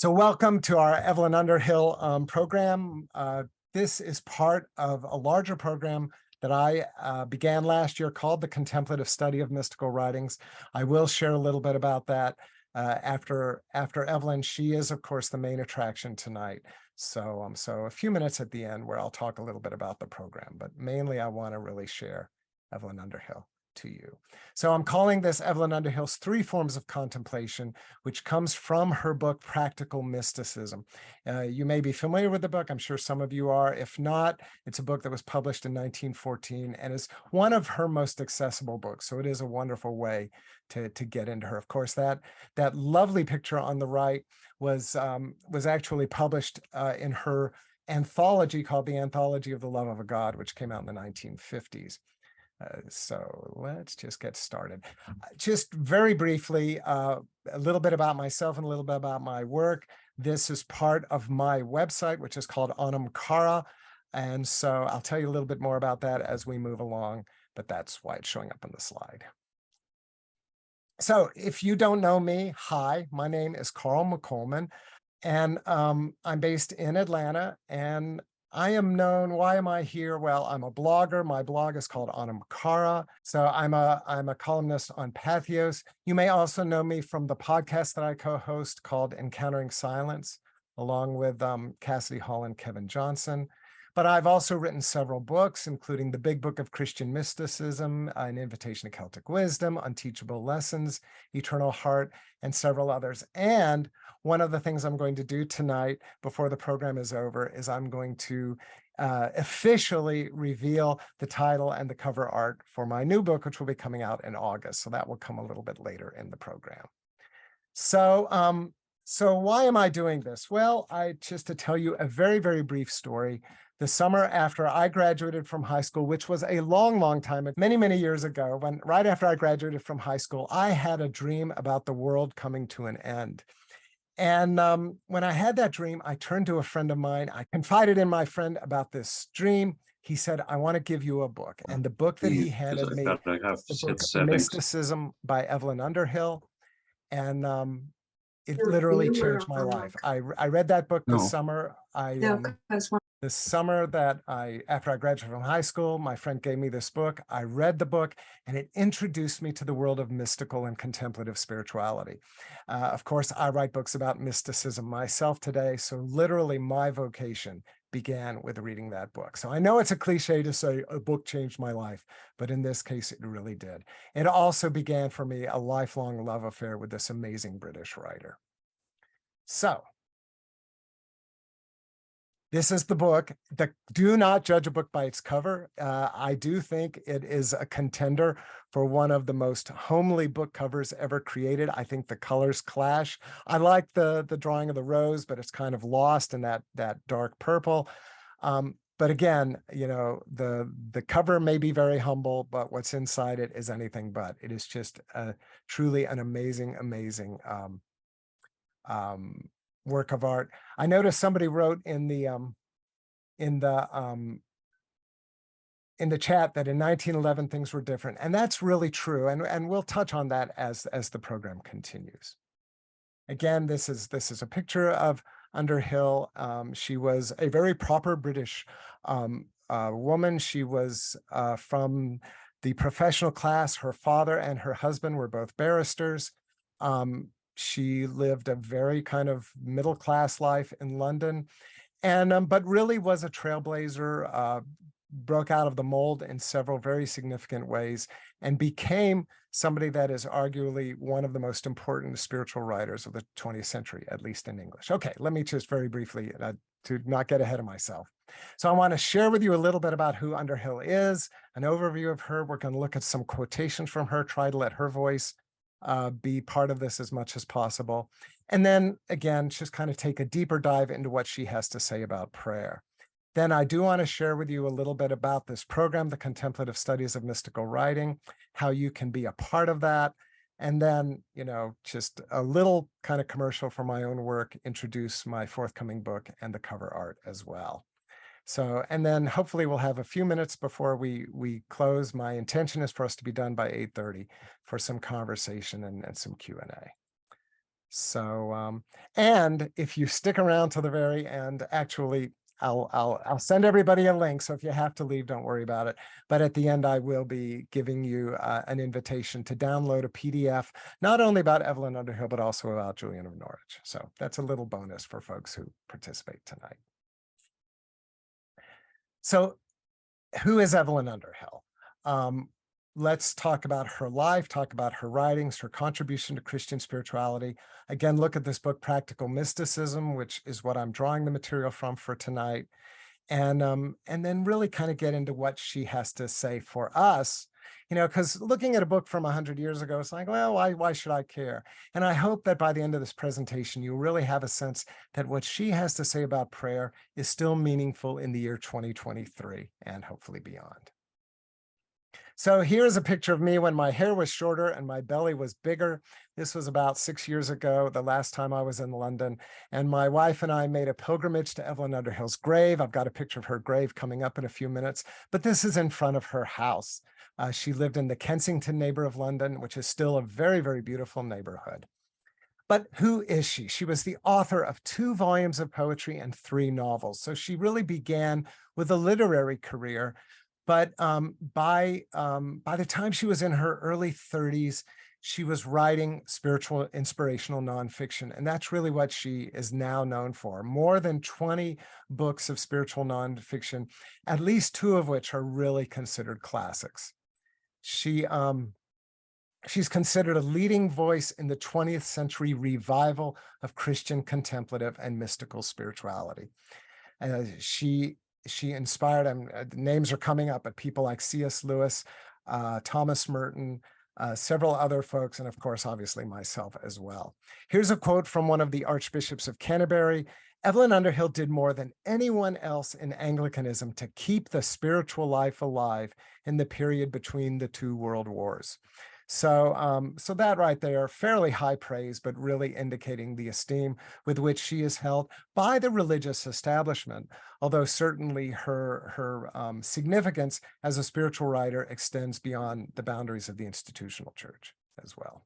So welcome to our Evelyn Underhill program. This is part of a larger program that I began last year called the Contemplative Study of Mystical Writings. I will share a little bit about that after Evelyn. She is, of course, the main attraction tonight. So a few minutes at the end where I'll talk a little bit about the program, but mainly I want to really share Evelyn Underhill to you. So I'm calling this Evelyn Underhill's Three Forms of Contemplation, which comes from her book, Practical Mysticism. You may be familiar with the book. I'm sure some of you are. If not, it's a book that was published in 1914 and is one of her most accessible books. So it is a wonderful way to get into her. Of course, that lovely picture on the right was actually published in her anthology called The Anthology of the Love of a God, which came out in the 1950s. So let's just get started. Just very briefly, a little bit about myself and a little bit about my work. This is part of my website, which is called Anam Cara. And so I'll tell you a little bit more about that as we move along, but that's why it's showing up on the slide. So if you don't know me, hi, my name is Carl McColman, and I'm based in Atlanta, and I am known. Why am I here? Well, I'm a blogger. My blog is called Anam Cara. So I'm a columnist on Patheos. You may also know me from the podcast that I co-host called Encountering Silence, along with Cassidy Hall and Kevin Johnson. But I've also written several books, including The Big Book of Christian Mysticism, An Invitation to Celtic Wisdom, Unteachable Lessons, Eternal Heart, and several others. And one of the things I'm going to do tonight before the program is over is I'm going to officially reveal the title and the cover art for my new book, which will be coming out in August. So that will come a little bit later in the program. So why am I doing this? Well, just to tell you a very, very brief story. The summer after I graduated from high school, which was a long, long time, many, many years ago, right after I graduated from high school, I had a dream about the world coming to an end. And when I had that dream, I turned to a friend of mine. I confided in my friend about this dream. He said, I want to give you a book. And the book that he handed me was the book Mysticism by Evelyn Underhill. And it literally changed my life. I read that book this summer. This summer after I graduated from high school, my friend gave me this book. I read the book, and it introduced me to the world of mystical and contemplative spirituality. Of course, I write books about mysticism myself today, so literally my vocation began with reading that book. So I know it's a cliche to say a book changed my life, but in this case, it really did. It also began for me a lifelong love affair with this amazing British writer. So this is the book. Do not judge a book by its cover. I do think it is a contender for one of the most homely book covers ever created. I think the colors clash. I like the drawing of the rose, but it's kind of lost in that dark purple. But again, you know, the cover may be very humble, but what's inside it is anything but. It is just truly an amazing, amazing work of art. I noticed somebody wrote in the chat that in 1911 things were different, and that's really true. And we'll touch on that as the program continues. Again, this is a picture of Underhill. She was a very proper British woman. She was from the professional class. Her father and her husband were both barristers. She lived a very kind of middle-class life in London, and but really was a trailblazer, broke out of the mold in several very significant ways, and became somebody that is arguably one of the most important spiritual writers of the 20th century, at least in English. Okay, let me just very briefly, to not get ahead of myself. So I want to share with you a little bit about who Underhill is, an overview of her. We're going to look at some quotations from her, try to let her voice be part of this as much as possible. And then again, just kind of take a deeper dive into what she has to say about prayer. Then I do want to share with you a little bit about this program, the Contemplative Studies of Mystical Writing, how you can be a part of that. And then, you know, just a little kind of commercial for my own work, introduce my forthcoming book and the cover art as well. So, and then hopefully we'll have a few minutes before we close. My intention is for us to be done by 8:30 for some conversation and some Q&A. So, and if you stick around to the very end, actually, I'll send everybody a link. So if you have to leave, don't worry about it. But at the end, I will be giving you an invitation to download a PDF, not only about Evelyn Underhill, but also about Julian of Norwich. So that's a little bonus for folks who participate tonight. So who is Evelyn Underhill? Let's talk about her life, talk about her writings, her contribution to Christian spirituality. Again, look at this book, Practical Mysticism, which is what I'm drawing the material from for tonight. And then really kind of get into what she has to say for us, because looking at a book from 100 years ago, it's like, well, why should I care? And I hope that by the end of this presentation, you really have a sense that what she has to say about prayer is still meaningful in the year 2023 and hopefully beyond. So here's a picture of me when my hair was shorter and my belly was bigger. This was about 6 years ago, the last time I was in London. And my wife and I made a pilgrimage to Evelyn Underhill's grave. I've got a picture of her grave coming up in a few minutes, but this is in front of her house. She lived in the Kensington neighborhood of London, which is still a very, very beautiful neighborhood. But who is she? She was the author of 2 volumes of poetry and 3 novels. So she really began with a literary career. But by the time she was in her early 30s, she was writing spiritual, inspirational nonfiction. And that's really what she is now known for. More than 20 books of spiritual nonfiction, at least 2 of which are really considered classics. She's considered a leading voice in the 20th century revival of Christian contemplative and mystical spirituality. She inspired, names are coming up, but people like C.S. Lewis, Thomas Merton, several other folks, and of course, obviously myself as well. Here's a quote from one of the archbishops of Canterbury. Evelyn Underhill did more than anyone else in Anglicanism to keep the spiritual life alive in the period between the 2 world wars. So that right there, fairly high praise, but really indicating the esteem with which she is held by the religious establishment, although certainly her significance as a spiritual writer extends beyond the boundaries of the institutional church as well.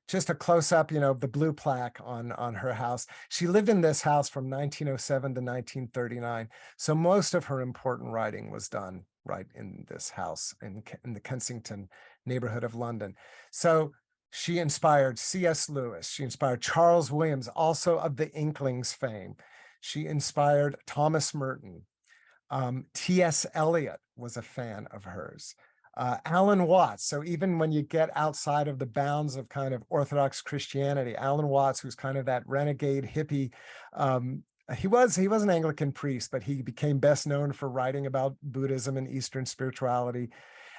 Just a close-up, the blue plaque on her house. She lived in this house from 1907 to 1939. So most of her important writing was done right in this house in the Kensington neighborhood of London. So she inspired C.S. Lewis. She inspired Charles Williams, also of the Inklings fame. She inspired Thomas Merton. T.S. Eliot was a fan of hers. Alan Watts. So even when you get outside of the bounds of kind of Orthodox Christianity, Alan Watts, who's kind of that renegade hippie, he was an Anglican priest, but he became best known for writing about Buddhism and Eastern spirituality.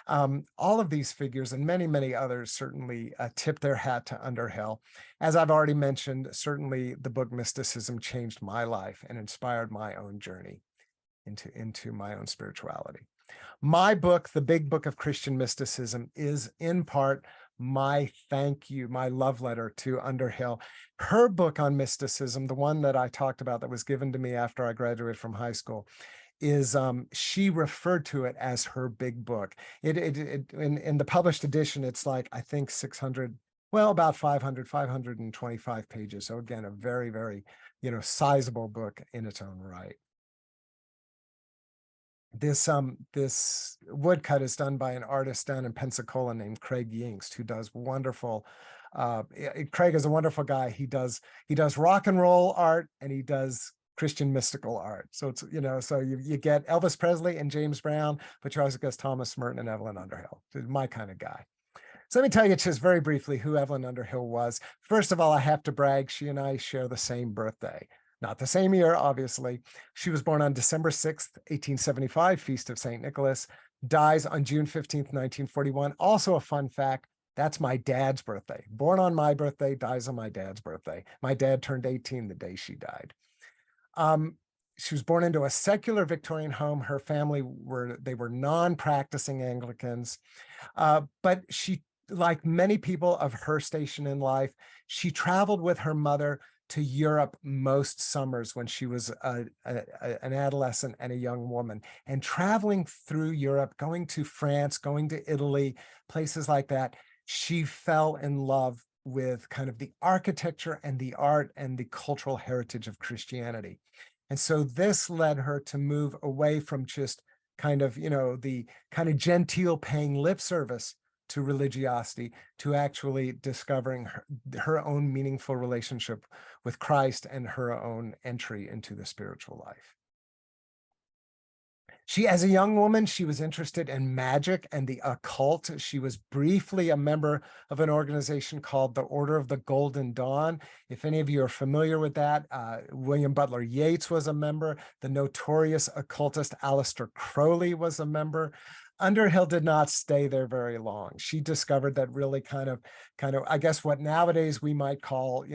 All of these figures and many, many others certainly tip their hat to Underhill. As I've already mentioned, certainly the book Mysticism changed my life and inspired my own journey into my own spirituality. My book, The Big Book of Christian Mysticism, is in part my thank you, my love letter to Underhill. Her book on mysticism, the one that I talked about that was given to me after I graduated from high school, is she referred to it as her big book. In the published edition, it's like, I think 600, well, about 525 pages. So again, a very, very, sizable book in its own right. This woodcut is done by an artist down in Pensacola named Craig Yingst, who does wonderful. Craig is a wonderful guy. He does rock and roll art and he does Christian mystical art. So it's so you get Elvis Presley and James Brown, but you also get Thomas Merton and Evelyn Underhill. My kind of guy. So let me tell you just very briefly who Evelyn Underhill was. First of all, I have to brag. She and I share the same birthday. Not the same year, obviously. She was born on December 6th, 1875, Feast of St. Nicholas, dies on June 15th, 1941. Also a fun fact, that's my dad's birthday. Born on my birthday, dies on my dad's birthday. My dad turned 18 the day she died. She was born into a secular Victorian home. Her family were non-practicing Anglicans, but she, like many people of her station in life, she traveled with her mother to Europe most summers when she was an adolescent and a young woman. And traveling through Europe, going to France, going to Italy, places like that, she fell in love with kind of the architecture and the art and the cultural heritage of Christianity. And so this led her to move away from just kind of, the kind of genteel paying lip service to religiosity, to actually discovering her own meaningful relationship with Christ and her own entry into the spiritual life. She, as a young woman, she was interested in magic and the occult. She was briefly a member of an organization called the Order of the Golden Dawn. If any of you are familiar with that, William Butler Yeats was a member. The notorious occultist Aleister Crowley was a member. Underhill did not stay there very long. She discovered that really kind of, I guess what nowadays we might call,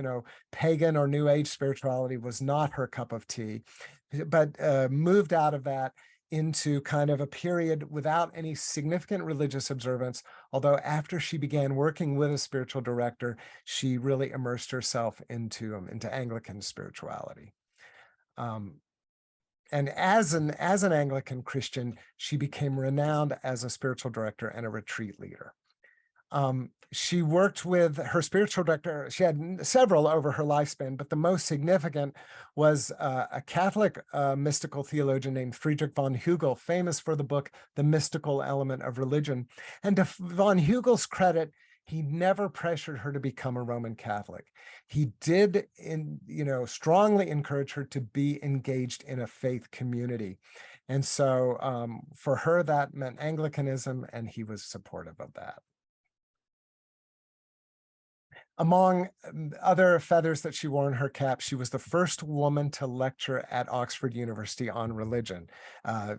pagan or New Age spirituality was not her cup of tea, but moved out of that into kind of a period without any significant religious observance. Although after she began working with a spiritual director, she really immersed herself into Anglican spirituality. And as an Anglican Christian, she became renowned as a spiritual director and a retreat leader. She worked with her spiritual director. She had several over her lifespan, but the most significant was a Catholic mystical theologian named Friedrich von Hugel, famous for the book, The Mystical Element of Religion. And to von Hugel's credit, he never pressured her to become a Roman Catholic. He did, strongly encourage her to be engaged in a faith community. And so for her, that meant Anglicanism, and he was supportive of that. Among other feathers that she wore in her cap, she was the first woman to lecture at Oxford University on religion.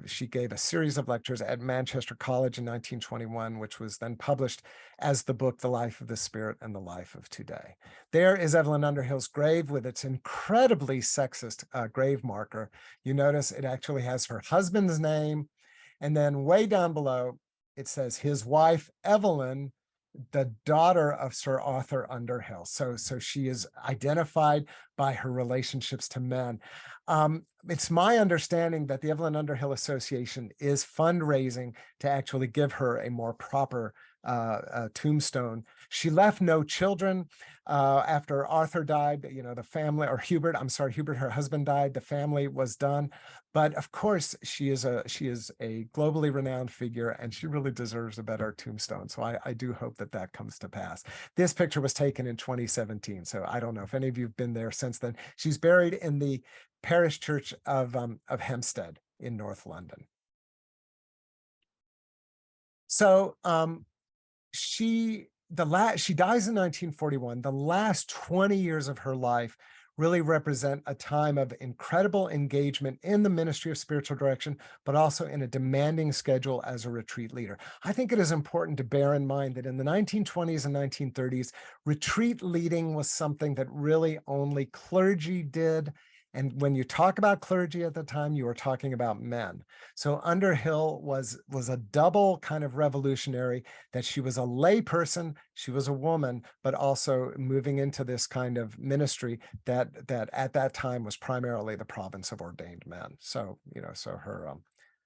She gave a series of lectures at Manchester College in 1921, which was then published as the book, The Life of the Spirit and the Life of Today. There is Evelyn Underhill's grave with its incredibly sexist grave marker. You notice it actually has her husband's name, and then way down below, it says his wife, Evelyn, the daughter of Sir Arthur Underhill. So she is identified by her relationships to men. It's my understanding that the Evelyn Underhill Association is fundraising to actually give her a more proper tombstone. She left no children after Arthur died. The family, or Hubert, her husband died. The family was done. But of course, she is a globally renowned figure, and she really deserves a better tombstone. So I do hope that comes to pass. This picture was taken in 2017, so I don't know if any of you have been there since then. She's buried in the parish church of Hampstead in North London. So she dies in 1941. The last 20 years of her life really represent a time of incredible engagement in the ministry of spiritual direction, but also in a demanding schedule as a retreat leader. I think it is important to bear in mind that in the 1920s and 1930s, retreat leading was something that really only clergy did. And when you talk about clergy at the time, you were talking about men. So Underhill was a double kind of revolutionary, that she was a lay person, she was a woman, but also moving into this kind of ministry that at that time was primarily the province of ordained men. So,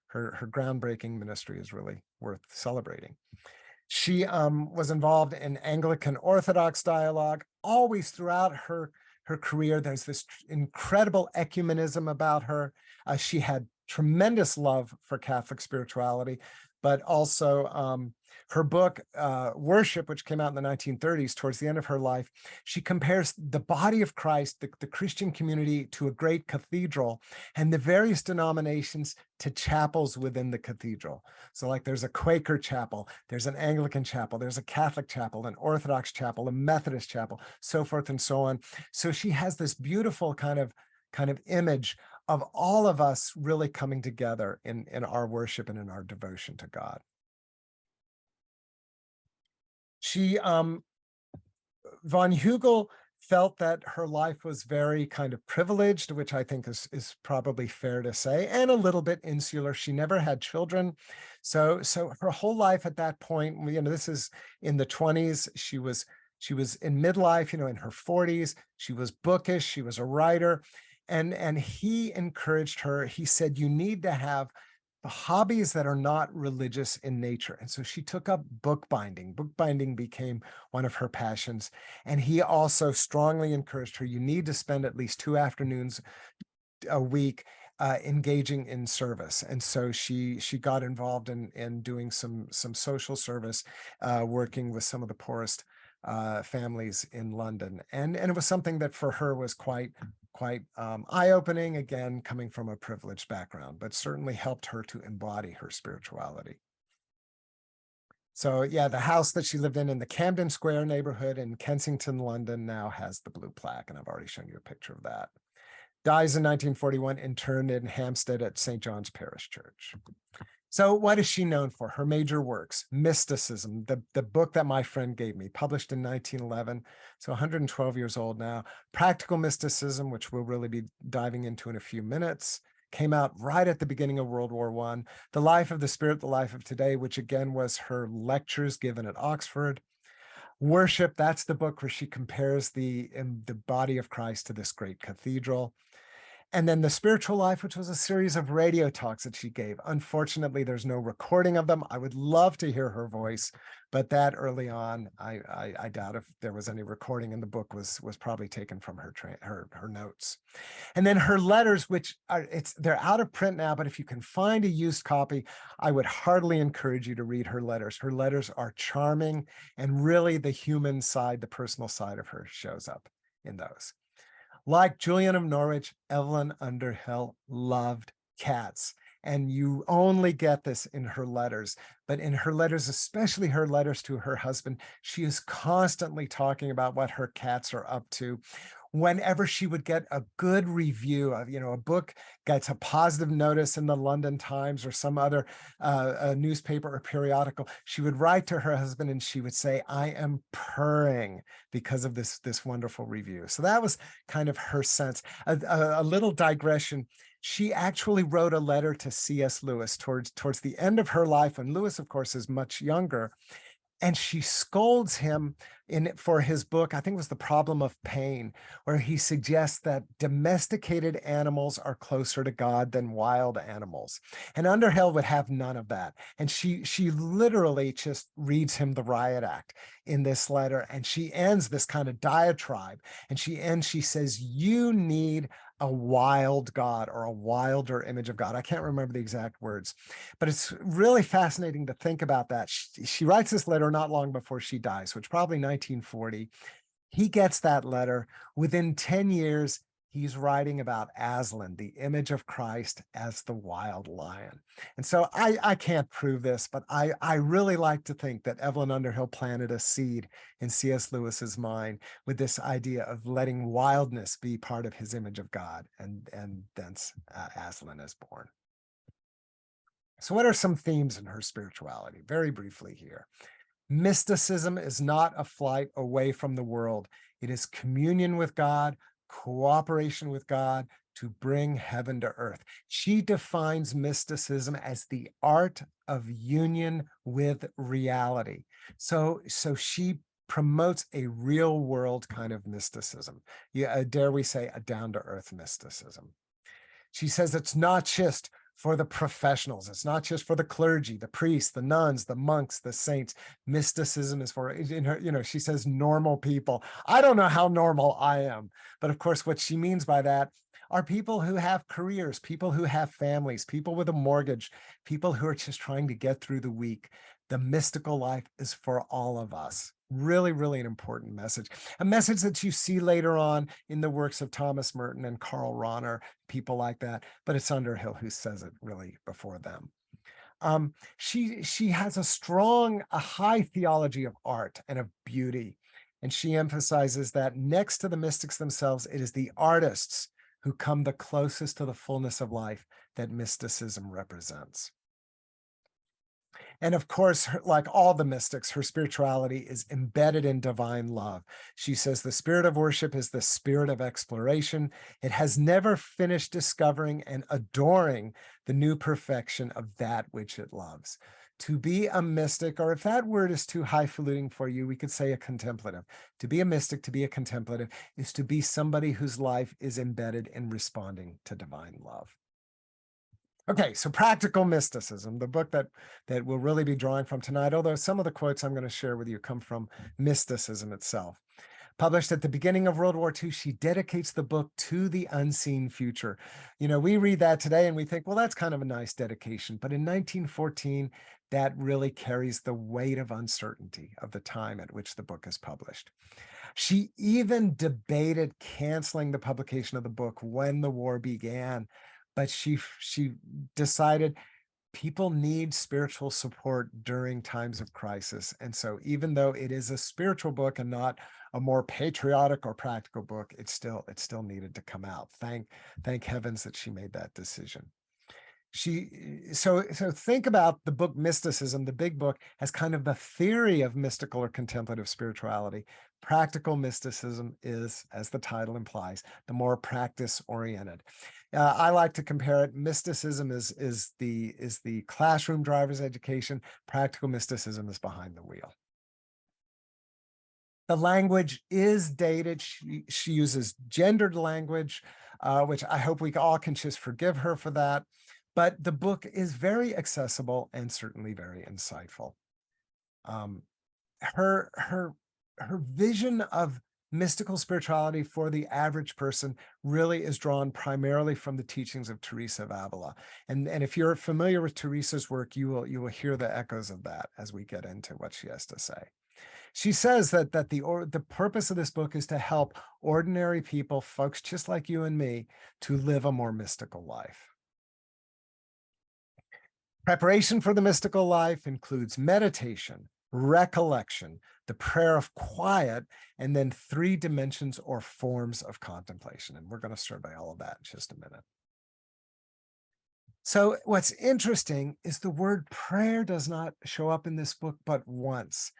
her groundbreaking ministry is really worth celebrating. She was involved in Anglican Orthodox dialogue, always throughout her career. There's this incredible ecumenism about her. She had tremendous love for Catholic spirituality, but also her book, Worship, which came out in the 1930s, towards the end of her life, she compares the body of Christ, the Christian community, to a great cathedral, and the various denominations to chapels within the cathedral. So like there's a Quaker chapel, there's an Anglican chapel, there's a Catholic chapel, an Orthodox chapel, a Methodist chapel, so forth and so on. So she has this beautiful kind of image of all of us really coming together in our worship and in our devotion to God. She, von Hugel felt that her life was very kind of privileged, which I think is probably fair to say, and a little bit insular. She never had children. So her whole life at that point, this is in the 20s, she was in midlife, in her 40s, she was bookish, she was a writer. And he encouraged her. He said, you need to have the hobbies that are not religious in nature. And so she took up bookbinding. Bookbinding became one of her passions. And he also strongly encouraged her, you need to spend at least 2 afternoons a week engaging in service. And so she got involved in doing some social service, working with some of the poorest families in London. And it was something that for her was quite eye-opening, again, coming from a privileged background, but certainly helped her to embody her spirituality. So yeah, the house that she lived in the Camden Square neighborhood in Kensington, London, now has the blue plaque, and I've already shown you a picture of that. Dies in 1941, interned in Hampstead at St. John's Parish Church. So what is she known for? Her major works, Mysticism, the book that my friend gave me, published in 1911, so 112 years old now. Practical Mysticism, which we'll really be diving into in a few minutes, came out right at the beginning of World War I. The Life of the Spirit, the Life of Today, which again was her lectures given at Oxford. Worship, that's the book where she compares the body of Christ to this great cathedral. And then The Spiritual Life, which was a series of radio talks that she gave. Unfortunately, there's no recording of them. I would love to hear her voice, but that early on, I doubt if there was any recording, and the book was probably taken from her notes. And then her letters, which they're out of print now, but if you can find a used copy, I would heartily encourage you to read her letters. Her letters are charming, and really the human side, the personal side of her shows up in those. Like Julian of Norwich, Evelyn Underhill loved cats. And you only get this in her letters. But in her letters, especially her letters to her husband, she is constantly talking about what her cats are up to. Whenever she would get a good review of, a book gets a positive notice in the London Times or some other a newspaper or periodical, she would write to her husband and she would say, I am purring because of this wonderful review. So that was kind of her sense. A little digression. She actually wrote a letter to C.S. Lewis towards the end of her life, and Lewis, of course, is much younger. And she scolds him for his book, I think it was The Problem of Pain, where he suggests that domesticated animals are closer to God than wild animals. And Underhill would have none of that. And she literally just reads him the riot act in this letter. And she ends this kind of diatribe. And she says, you need a wild God or a wilder image of God. I can't remember the exact words, but it's really fascinating to think about that. She writes this letter not long before she dies, which probably 1940. He gets that letter. Within 10 years, he's writing about Aslan, the image of Christ as the wild lion. And so I can't prove this, but I really like to think that Evelyn Underhill planted a seed in C.S. Lewis's mind with this idea of letting wildness be part of his image of God, and thence Aslan is born. So what are some themes in her spirituality? Very briefly here. Mysticism is not a flight away from the world. It is communion with God, cooperation with God to bring heaven to earth. She defines mysticism as the art of union with reality. So she promotes a real world kind of mysticism. Yeah, dare we say a down-to-earth mysticism. She says it's not just for the professionals. It's not just for the clergy, the priests, the nuns, the monks, the saints. Mysticism is for, in her, she says normal people. I don't know how normal I am, but of course, what she means by that are people who have careers, people who have families, people with a mortgage, people who are just trying to get through the week. The mystical life is for all of us. Really, really an important message. A message that you see later on in the works of Thomas Merton and Karl Rahner, people like that, but it's Underhill who says it really before them. She has a high theology of art and of beauty, and she emphasizes that next to the mystics themselves, it is the artists who come the closest to the fullness of life that mysticism represents. And of course, like all the mystics, her spirituality is embedded in divine love. She says the spirit of worship is the spirit of exploration. It has never finished discovering and adoring the new perfection of that which it loves. To be a mystic, or if that word is too highfalutin for you, we could say a contemplative. To be a mystic, to be a contemplative, is to be somebody whose life is embedded in responding to divine love. Okay, so Practical Mysticism, the book that we'll really be drawing from tonight, although some of the quotes I'm going to share with you come from mysticism itself. Published at the beginning of World War II, she dedicates the book to the unseen future. You know, we read that today and we think, well, that's kind of a nice dedication. But in 1914, that really carries the weight of uncertainty of the time at which the book is published. She even debated canceling the publication of the book when the war began, but she decided people need spiritual support during times of crisis. And so even though it is a spiritual book and not a more patriotic or practical book, it still needed to come out. Thank heavens that she made that decision. So think about the book Mysticism, the big book, as kind of the theory of mystical or contemplative spirituality. Practical mysticism is, as the title implies, the more practice oriented. I like to compare it. Mysticism is the classroom driver's education. Practical mysticism is behind the wheel. The language is dated. She uses gendered language, which I hope we all can just forgive her for that. But the book is very accessible and certainly very insightful. Um, her vision of mystical spirituality for the average person really is drawn primarily from the teachings of Teresa of Avila. And if you're familiar with Teresa's work, you will hear the echoes of that as we get into what she has to say. She says that the purpose of this book is to help ordinary people, folks just like you and me, to live a more mystical life. Preparation for the mystical life includes meditation, recollection, the prayer of quiet, and then 3 dimensions or forms of contemplation. And we're going to survey all of that in just a minute. So what's interesting is the word prayer does not show up in this book but once.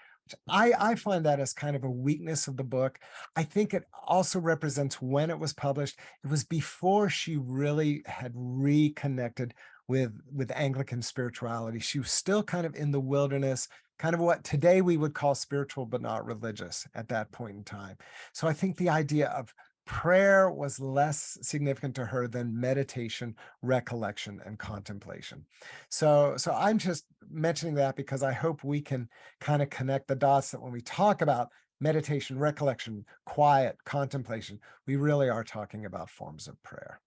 I find that as kind of a weakness of the book. I think it also represents when it was published. It was before she really had reconnected with Anglican spirituality. She was still kind of in the wilderness, kind of what today we would call spiritual but not religious at that point in time. So I think the idea of prayer was less significant to her than meditation, recollection, and contemplation. So I'm just mentioning that because I hope we can kind of connect the dots that when we talk about meditation, recollection, quiet, contemplation, we really are talking about forms of prayer.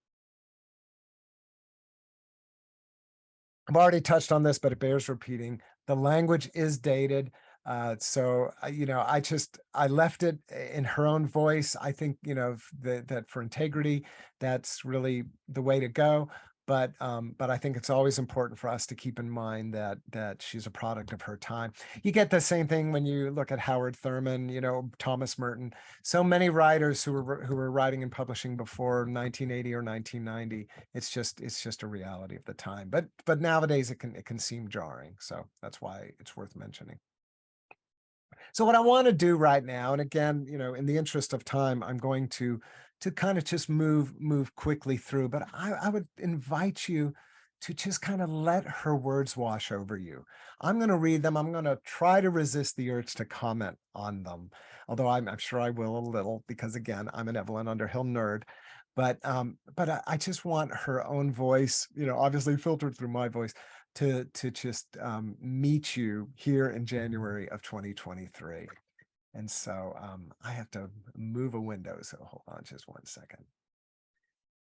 I've already touched on this, but it bears repeating. The language is dated. I left it in her own voice. I think, that for integrity, that's really the way to go. But I think it's always important for us to keep in mind that she's a product of her time. You get the same thing when you look at Howard Thurman, Thomas Merton, so many writers who were writing and publishing before 1980 or 1990. It's just a reality of the time. But nowadays it can seem jarring. So that's why it's worth mentioning. So what I want to do right now, and again, in the interest of time, I'm going to kind of just move quickly through, but I would invite you to just kind of let her words wash over you. I'm going to read them. I'm going to try to resist the urge to comment on them, although I'm sure I will a little because again, I'm an Evelyn Underhill nerd. But I just want her own voice, obviously filtered through my voice, to just meet you here in January of 2023. And so I have to move a window. So hold on just one second.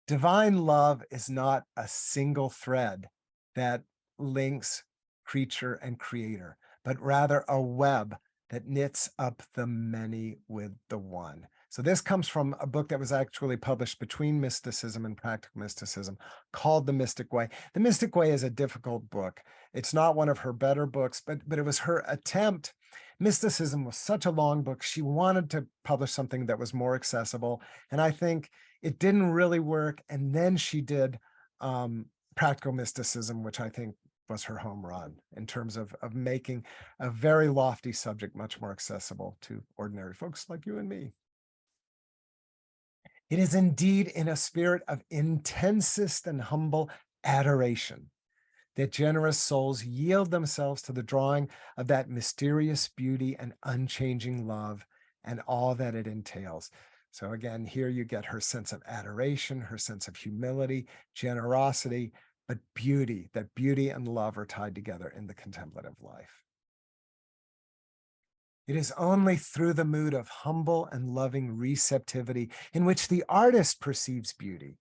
Divine love is not a single thread that links creature and creator, but rather a web that knits up the many with the one. So this comes from a book that was actually published between mysticism and practical mysticism called The Mystic Way. The Mystic Way is a difficult book. It's not one of her better books, but it was her attempt. Mysticism was such a long book. She wanted to publish something that was more accessible. And I think it didn't really work. And then she did practical mysticism, which I think was her home run in terms of making a very lofty subject much more accessible to ordinary folks like you and me. It is indeed in a spirit of intensest and humble adoration that generous souls yield themselves to the drawing of that mysterious beauty and unchanging love and all that it entails. So again, here you get her sense of adoration, her sense of humility, generosity, but beauty, that beauty and love are tied together in the contemplative life. It is only through the mood of humble and loving receptivity in which the artist perceives beauty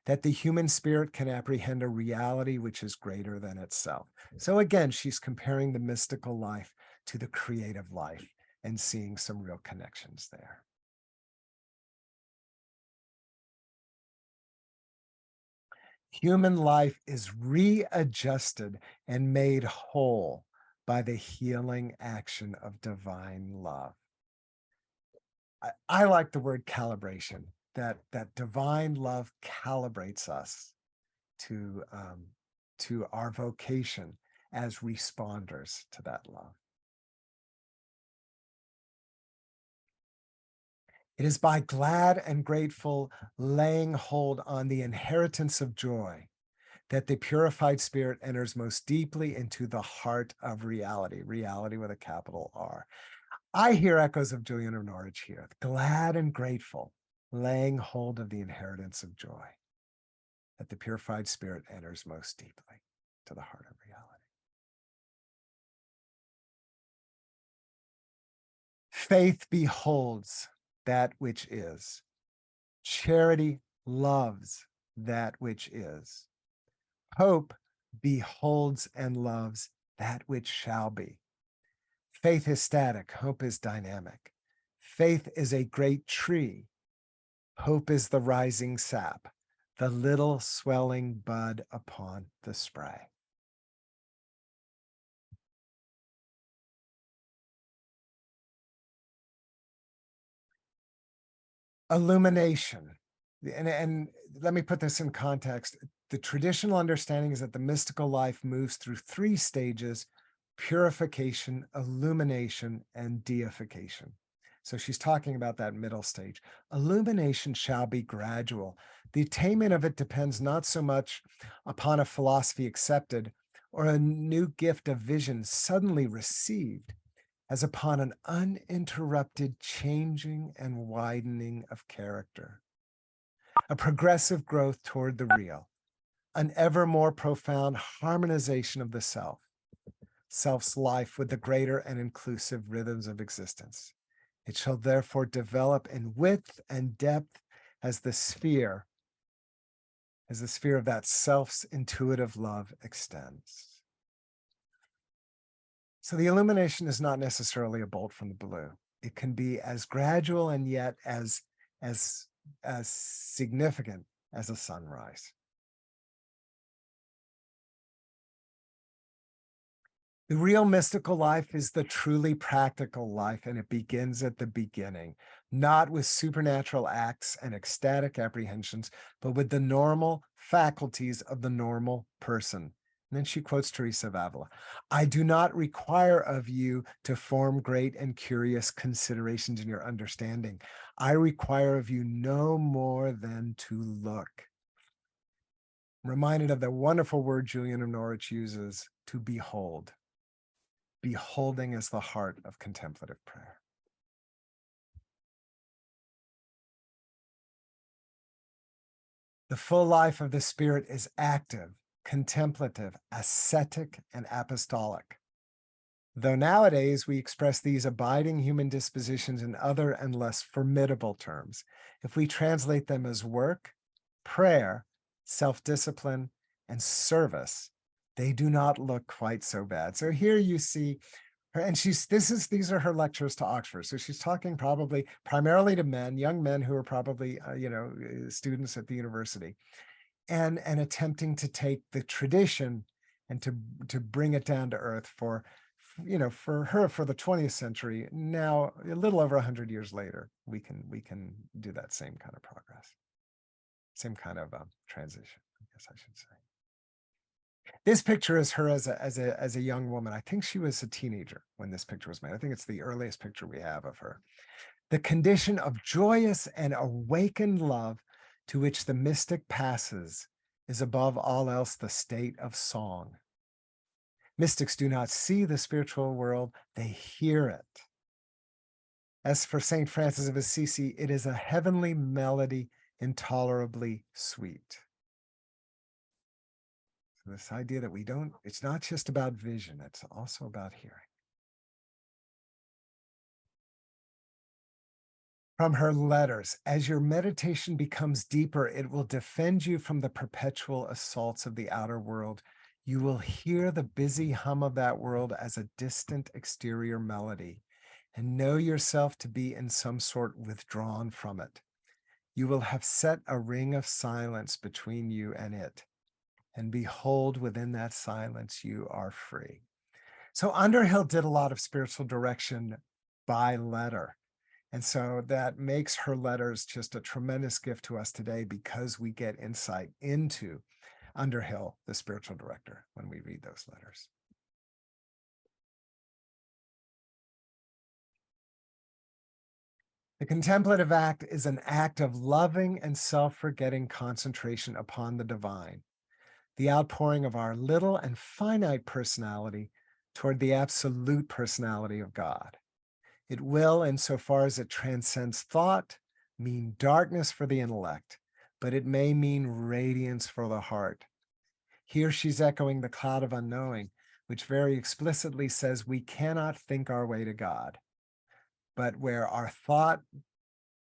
that the human spirit can apprehend a reality which is greater than itself. So again, she's comparing the mystical life to the creative life and seeing some real connections there. Human life is readjusted and made whole by the healing action of divine love. I like the word calibration, that divine love calibrates us to our vocation as responders to that love. It is by glad and grateful laying hold on the inheritance of joy that the purified spirit enters most deeply into the heart of reality, reality with a capital R. I hear echoes of Julian of Norwich here, glad and grateful, laying hold of the inheritance of joy that the purified spirit enters most deeply to the heart of reality. Faith beholds that which is. Charity loves that which is. Hope beholds and loves that which shall be. Faith is static, hope is dynamic. Faith is a great tree. Hope is the rising sap, the little swelling bud upon the spray. Illumination. And let me put this in context. The traditional understanding is that the mystical life moves through three stages: purification, illumination, and deification. So she's talking about that middle stage. Illumination shall be gradual. The attainment of it depends not so much upon a philosophy accepted or a new gift of vision suddenly received, as upon an uninterrupted changing and widening of character, a progressive growth toward the real, an ever more profound harmonization of the self, self's life with the greater and inclusive rhythms of existence. It shall therefore develop in width and depth as the sphere of that self's intuitive love extends. So the illumination is not necessarily a bolt from the blue. It can be as gradual and yet as significant as a sunrise. The real mystical life is the truly practical life, and it begins at the beginning, not with supernatural acts and ecstatic apprehensions, but with the normal faculties of the normal person. And then she quotes Teresa of Avila. I do not require of you to form great and curious considerations in your understanding. I require of you no more than to look. I'm reminded of the wonderful word Julian of Norwich uses, to behold. Beholding is the heart of contemplative prayer. The full life of the Spirit is active, contemplative, ascetic, and apostolic. Though nowadays we express these abiding human dispositions in other and less formidable terms, if we translate them as work, prayer, self-discipline, and service, they do not look quite so bad. So here you see her, and these are her lectures to Oxford. So she's talking probably primarily to men, young men who are probably students at the university, and attempting to take the tradition and to bring it down to earth for her, for the 20th century. Now a little over 100 years later, we can do that same kind of progress, same kind of transition, I guess I should say. This picture is her as a young woman. I think she was a teenager when this picture was made. I think it's the earliest picture we have of her. The condition of joyous and awakened love to which the mystic passes is above all else the state of song. Mystics do not see the spiritual world, they hear it. As for St. Francis of Assisi, it is a heavenly melody, intolerably sweet. This idea that it's not just about vision, it's also about hearing. From her letters, as your meditation becomes deeper, it will defend you from the perpetual assaults of the outer world. You will hear the busy hum of that world as a distant exterior melody and know yourself to be in some sort withdrawn from it. You will have set a ring of silence between you and it. And behold, within that silence, you are free. So Underhill did a lot of spiritual direction by letter. And so that makes her letters just a tremendous gift to us today because we get insight into Underhill, the spiritual director, when we read those letters. The contemplative act is an act of loving and self-forgetting concentration upon the divine, the outpouring of our little and finite personality toward the absolute personality of God. It will, insofar as it transcends thought, mean darkness for the intellect, but it may mean radiance for the heart. Here she's echoing the cloud of unknowing, which very explicitly says we cannot think our way to God, but where our thought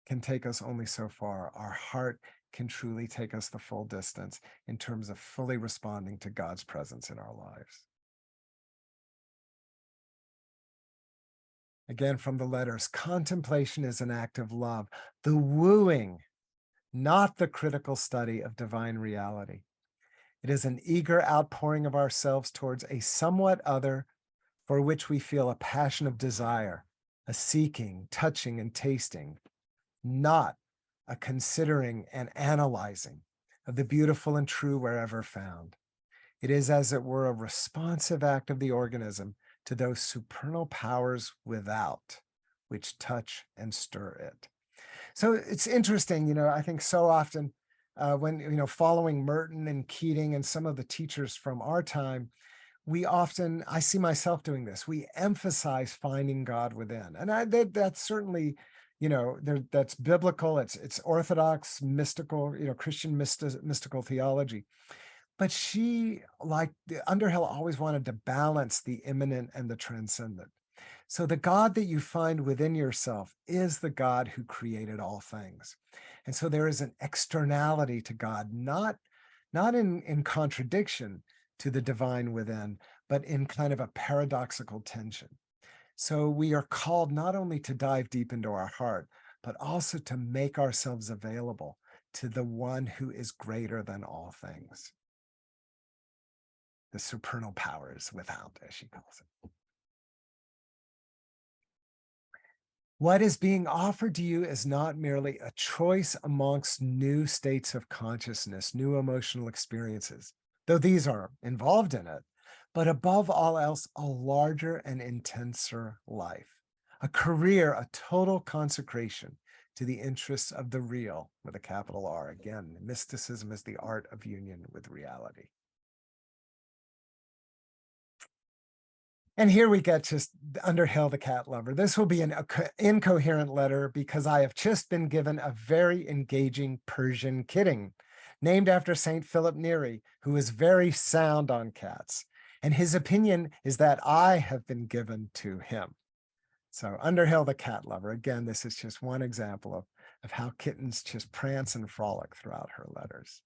can take us only so far, our heart can truly take us the full distance in terms of fully responding to God's presence in our lives. Again, from the letters, contemplation is an act of love, the wooing, not the critical study of divine reality. It is an eager outpouring of ourselves towards a somewhat other for which we feel a passion of desire, a seeking, touching, and tasting, not a considering and analyzing of the beautiful and true wherever found. It is, as it were, a responsive act of the organism to those supernal powers without, which touch and stir it. So it's interesting, I think so often when, following Merton and Keating and some of the teachers from our time, I see myself doing this. We emphasize finding God within. And that's certainly, that's biblical, it's orthodox, mystical, Christian mystical theology. But she, like Underhill, always wanted to balance the immanent and the transcendent. So the God that you find within yourself is the God who created all things. And so there is an externality to God, not in contradiction to the divine within, but in kind of a paradoxical tension. So we are called not only to dive deep into our heart, but also to make ourselves available to the one who is greater than all things. The supernal powers without, as she calls it. What is being offered to you is not merely a choice amongst new states of consciousness, new emotional experiences, though these are involved in it, but above all else, a larger and intenser life, a career, a total consecration to the interests of the real, with a capital R. Again, mysticism is the art of union with reality. And here we get just Underhill, the cat lover. This will be an incoherent letter because I have just been given a very engaging Persian kitten named after St. Philip Neri, who is very sound on cats. And his opinion is that I have been given to him. So Underhill, the cat lover. Again, this is just one example of how kittens just prance and frolic throughout her letters.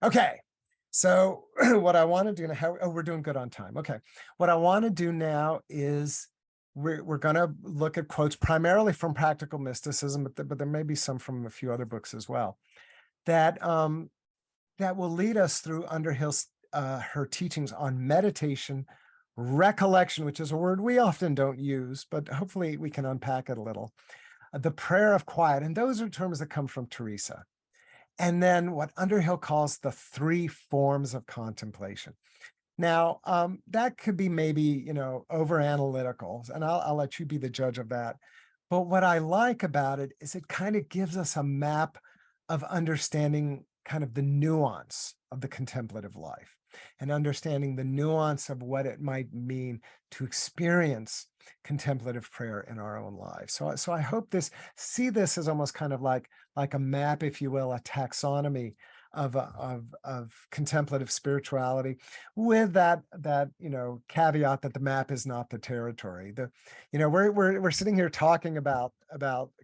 Okay. So what I want to do now, we're doing good on time. Okay. What I want to do now is we're going to look at quotes primarily from Practical Mysticism, but there may be some from a few other books as well, that will lead us through Underhill's her teachings on meditation, recollection, which is a word we often don't use, but hopefully we can unpack it a little, the prayer of quiet. And those are terms that come from Teresa. And then what Underhill calls the 3 forms of contemplation. Now, that could be maybe, over analytical, and I'll let you be the judge of that. But what I like about it is it kind of gives us a map of understanding kind of the nuance of the contemplative life. and understanding the nuance of what it might mean to experience contemplative prayer in our own lives. So I hope see this as almost kind of like a map, if you will, a taxonomy of contemplative spirituality, with that caveat that the map is not the territory. We're sitting here talking about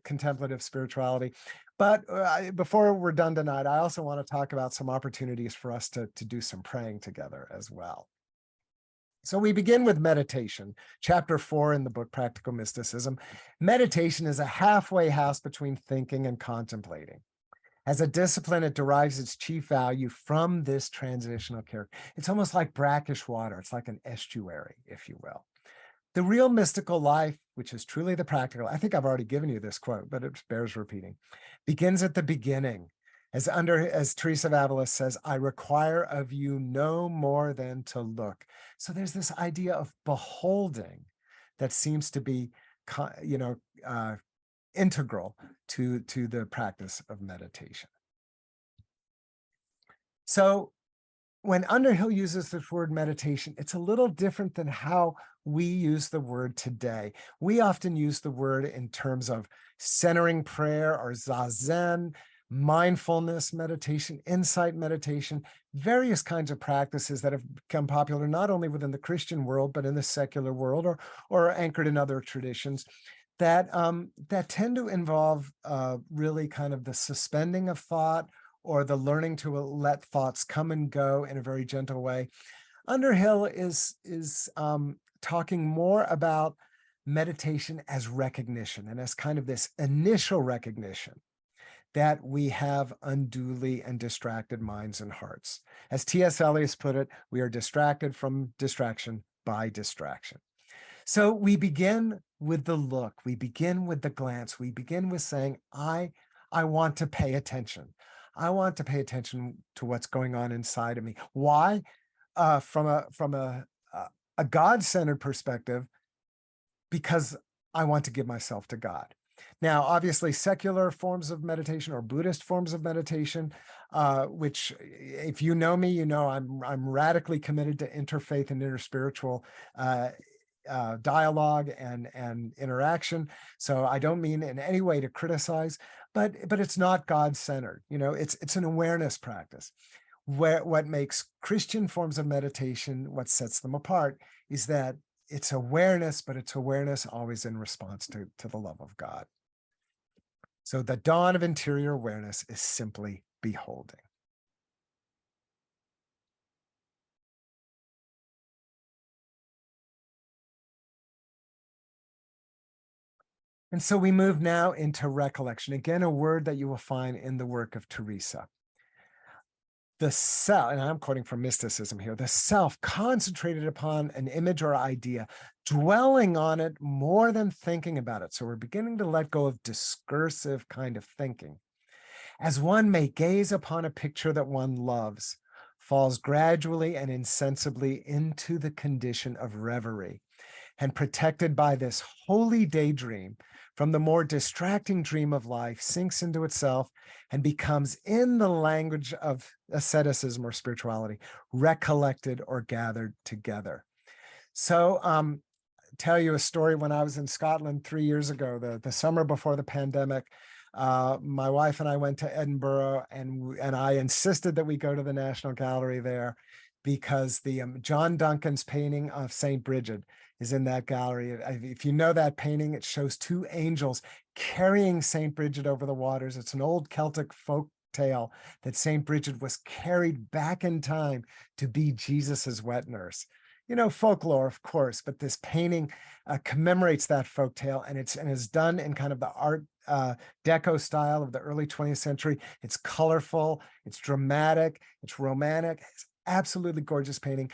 contemplative spirituality, but before we're done tonight, I also want to talk about some opportunities for us to do some praying together as well. So we begin with meditation, chapter 4 in the book Practical Mysticism. Meditation is a halfway house between thinking and contemplating. As a discipline, it derives its chief value from this transitional character. It's almost like brackish water. It's like an estuary, if you will. The real mystical life, which is truly the practical, I think I've already given you this quote, but it bears repeating, begins at the beginning. As Teresa of Avila says, I require of you no more than to look. So there's this idea of beholding that seems to be, integral to the practice of meditation. So when Underhill uses this word meditation, it's a little different than how we use the word today. We often use the word in terms of centering prayer or zazen, mindfulness meditation, insight meditation, various kinds of practices that have become popular not only within the Christian world, but in the secular world, or anchored in other traditions, that tend to involve really kind of the suspending of thought, or the learning to let thoughts come and go in a very gentle way. Underhill is talking more about meditation as recognition, and as kind of this initial recognition that we have unduly and distracted minds and hearts. As T.S. Eliot put it, we are distracted from distraction by distraction. So we begin with the look, we begin with the glance, we begin with saying, I want to pay attention. I want to pay attention to what's going on inside of me. Why? From a God-centered perspective, because I want to give myself to God. Now, obviously, secular forms of meditation or Buddhist forms of meditation, which, if you know me, you know I'm radically committed to interfaith and interspiritual dialogue and interaction. So I don't mean in any way to criticize, but it's not God-centered. It's an awareness practice. What makes Christian forms of meditation, what sets them apart, is that it's awareness, but it's awareness always in response to the love of God. So the dawn of interior awareness is simply beholding. And so we move now into recollection. Again, a word that you will find in the work of Teresa. The self, and I'm quoting from mysticism here, the self concentrated upon an image or idea, dwelling on it more than thinking about it. So we're beginning to let go of discursive kind of thinking. As one may gaze upon a picture that one loves, falls gradually and insensibly into the condition of reverie, and protected by this holy daydream from the more distracting dream of life, sinks into itself and becomes, in the language of asceticism or spirituality, recollected or gathered together. So tell you a story. When I was in Scotland 3 years ago, the summer before the pandemic, my wife and I went to Edinburgh, and I insisted that we go to the National Gallery there, because the John Duncan's painting of St. Bridget is in that gallery. If you know that painting, it shows two angels carrying St. Bridget over the waters. It's an old Celtic folk tale that St. Bridget was carried back in time to be Jesus's wet nurse. Folklore, of course, but this painting commemorates that folk tale, and is done in kind of the Art Deco style of the early 20th century. It's colorful, it's dramatic, it's romantic. It's absolutely gorgeous painting.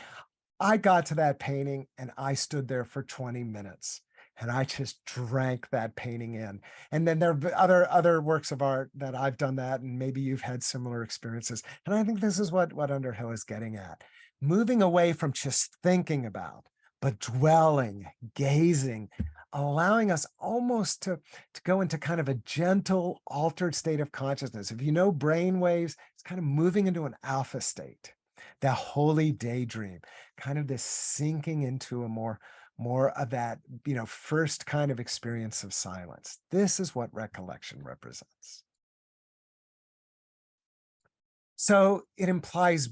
I got to that painting and I stood there for 20 minutes and I just drank that painting in. And then there are other works of art that I've done that, and maybe you've had similar experiences. And I think this is what Underhill is getting at. Moving away from just thinking about, but dwelling, gazing, allowing us almost to go into kind of a gentle, altered state of consciousness. If you know brain waves, it's kind of moving into an alpha state. the holy daydream, kind of this sinking into a more of that, first kind of experience of silence. This is what recollection represents. So it implies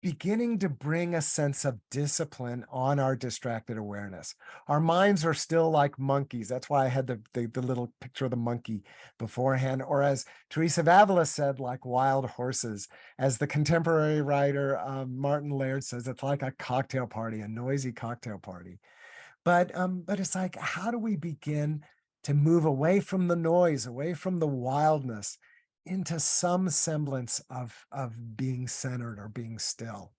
beginning to bring a sense of discipline on our distracted awareness. Our minds are still like monkeys. That's why I had the little picture of the monkey beforehand. Or as Teresa of Avila said, like wild horses. As the contemporary writer Martin Laird says, it's like a cocktail party, a noisy cocktail party. But it's like, how do we begin to move away from the noise, away from the wildness, into some semblance of being centered or being still?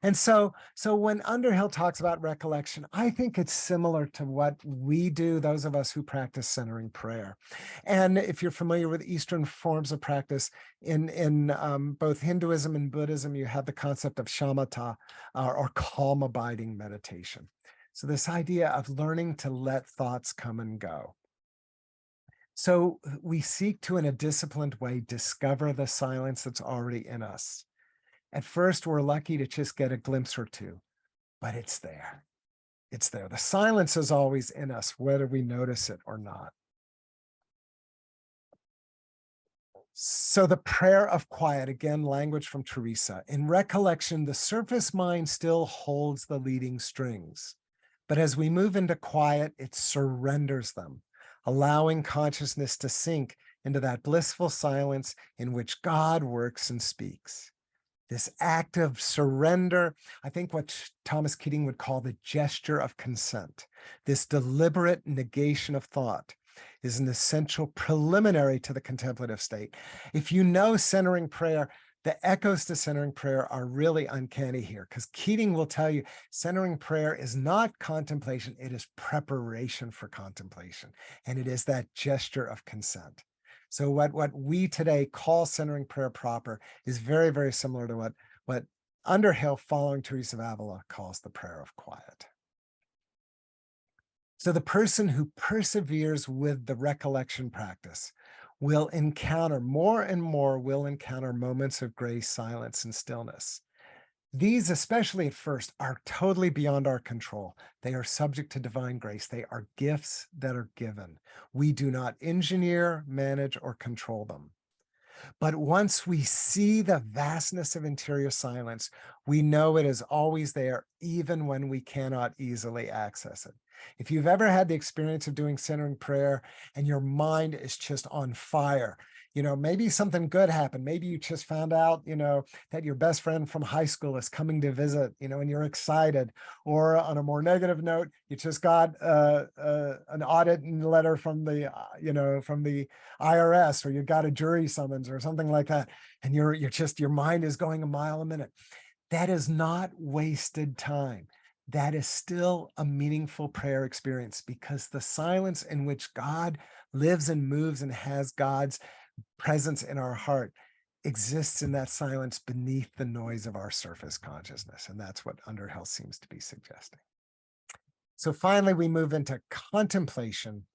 And so when Underhill talks about recollection, I think it's similar to what we do, those of us who practice centering prayer. And if you're familiar with Eastern forms of practice, in both Hinduism and Buddhism, you have the concept of shamatha, or calm abiding meditation. So this idea of learning to let thoughts come and go. So we seek to, in a disciplined way, discover the silence that's already in us. At first, we're lucky to just get a glimpse or two, but it's there. It's there. The silence is always in us, whether we notice it or not. So the prayer of quiet, again, language from Teresa. In recollection, the surface mind still holds the leading strings. But as we move into quiet, it surrenders them, allowing consciousness to sink into that blissful silence in which God works and speaks. This act of surrender, I think what Thomas Keating would call the gesture of consent, this deliberate negation of thought, is an essential preliminary to the contemplative state. If you know centering prayer, the echoes to centering prayer are really uncanny here, because Keating will tell you centering prayer is not contemplation, it is preparation for contemplation, and it is that gesture of consent. So what we today call centering prayer proper is very, very similar to what Underhill, following Teresa of Avila, calls the prayer of quiet. So the person who perseveres with the recollection practice will encounter more and more, will encounter moments of grace, silence, and stillness. These, especially at first, are totally beyond our control. They are subject to divine grace. They are gifts that are given. We do not engineer, manage, or control them. But once we see the vastness of interior silence, we know it is always there, even when we cannot easily access it. If you've ever had the experience of doing centering prayer and your mind is just on fire, maybe something good happened. Maybe you just found out, that your best friend from high school is coming to visit, and you're excited. Or on a more negative note, you just got an audit letter from the IRS, or you got a jury summons or something like that, and your mind is going a mile a minute. That is not wasted time. That is still a meaningful prayer experience, because the silence in which God lives and moves and has God's presence in our heart exists in that silence beneath the noise of our surface consciousness. And that's what Underhill seems to be suggesting. So finally, we move into contemplation.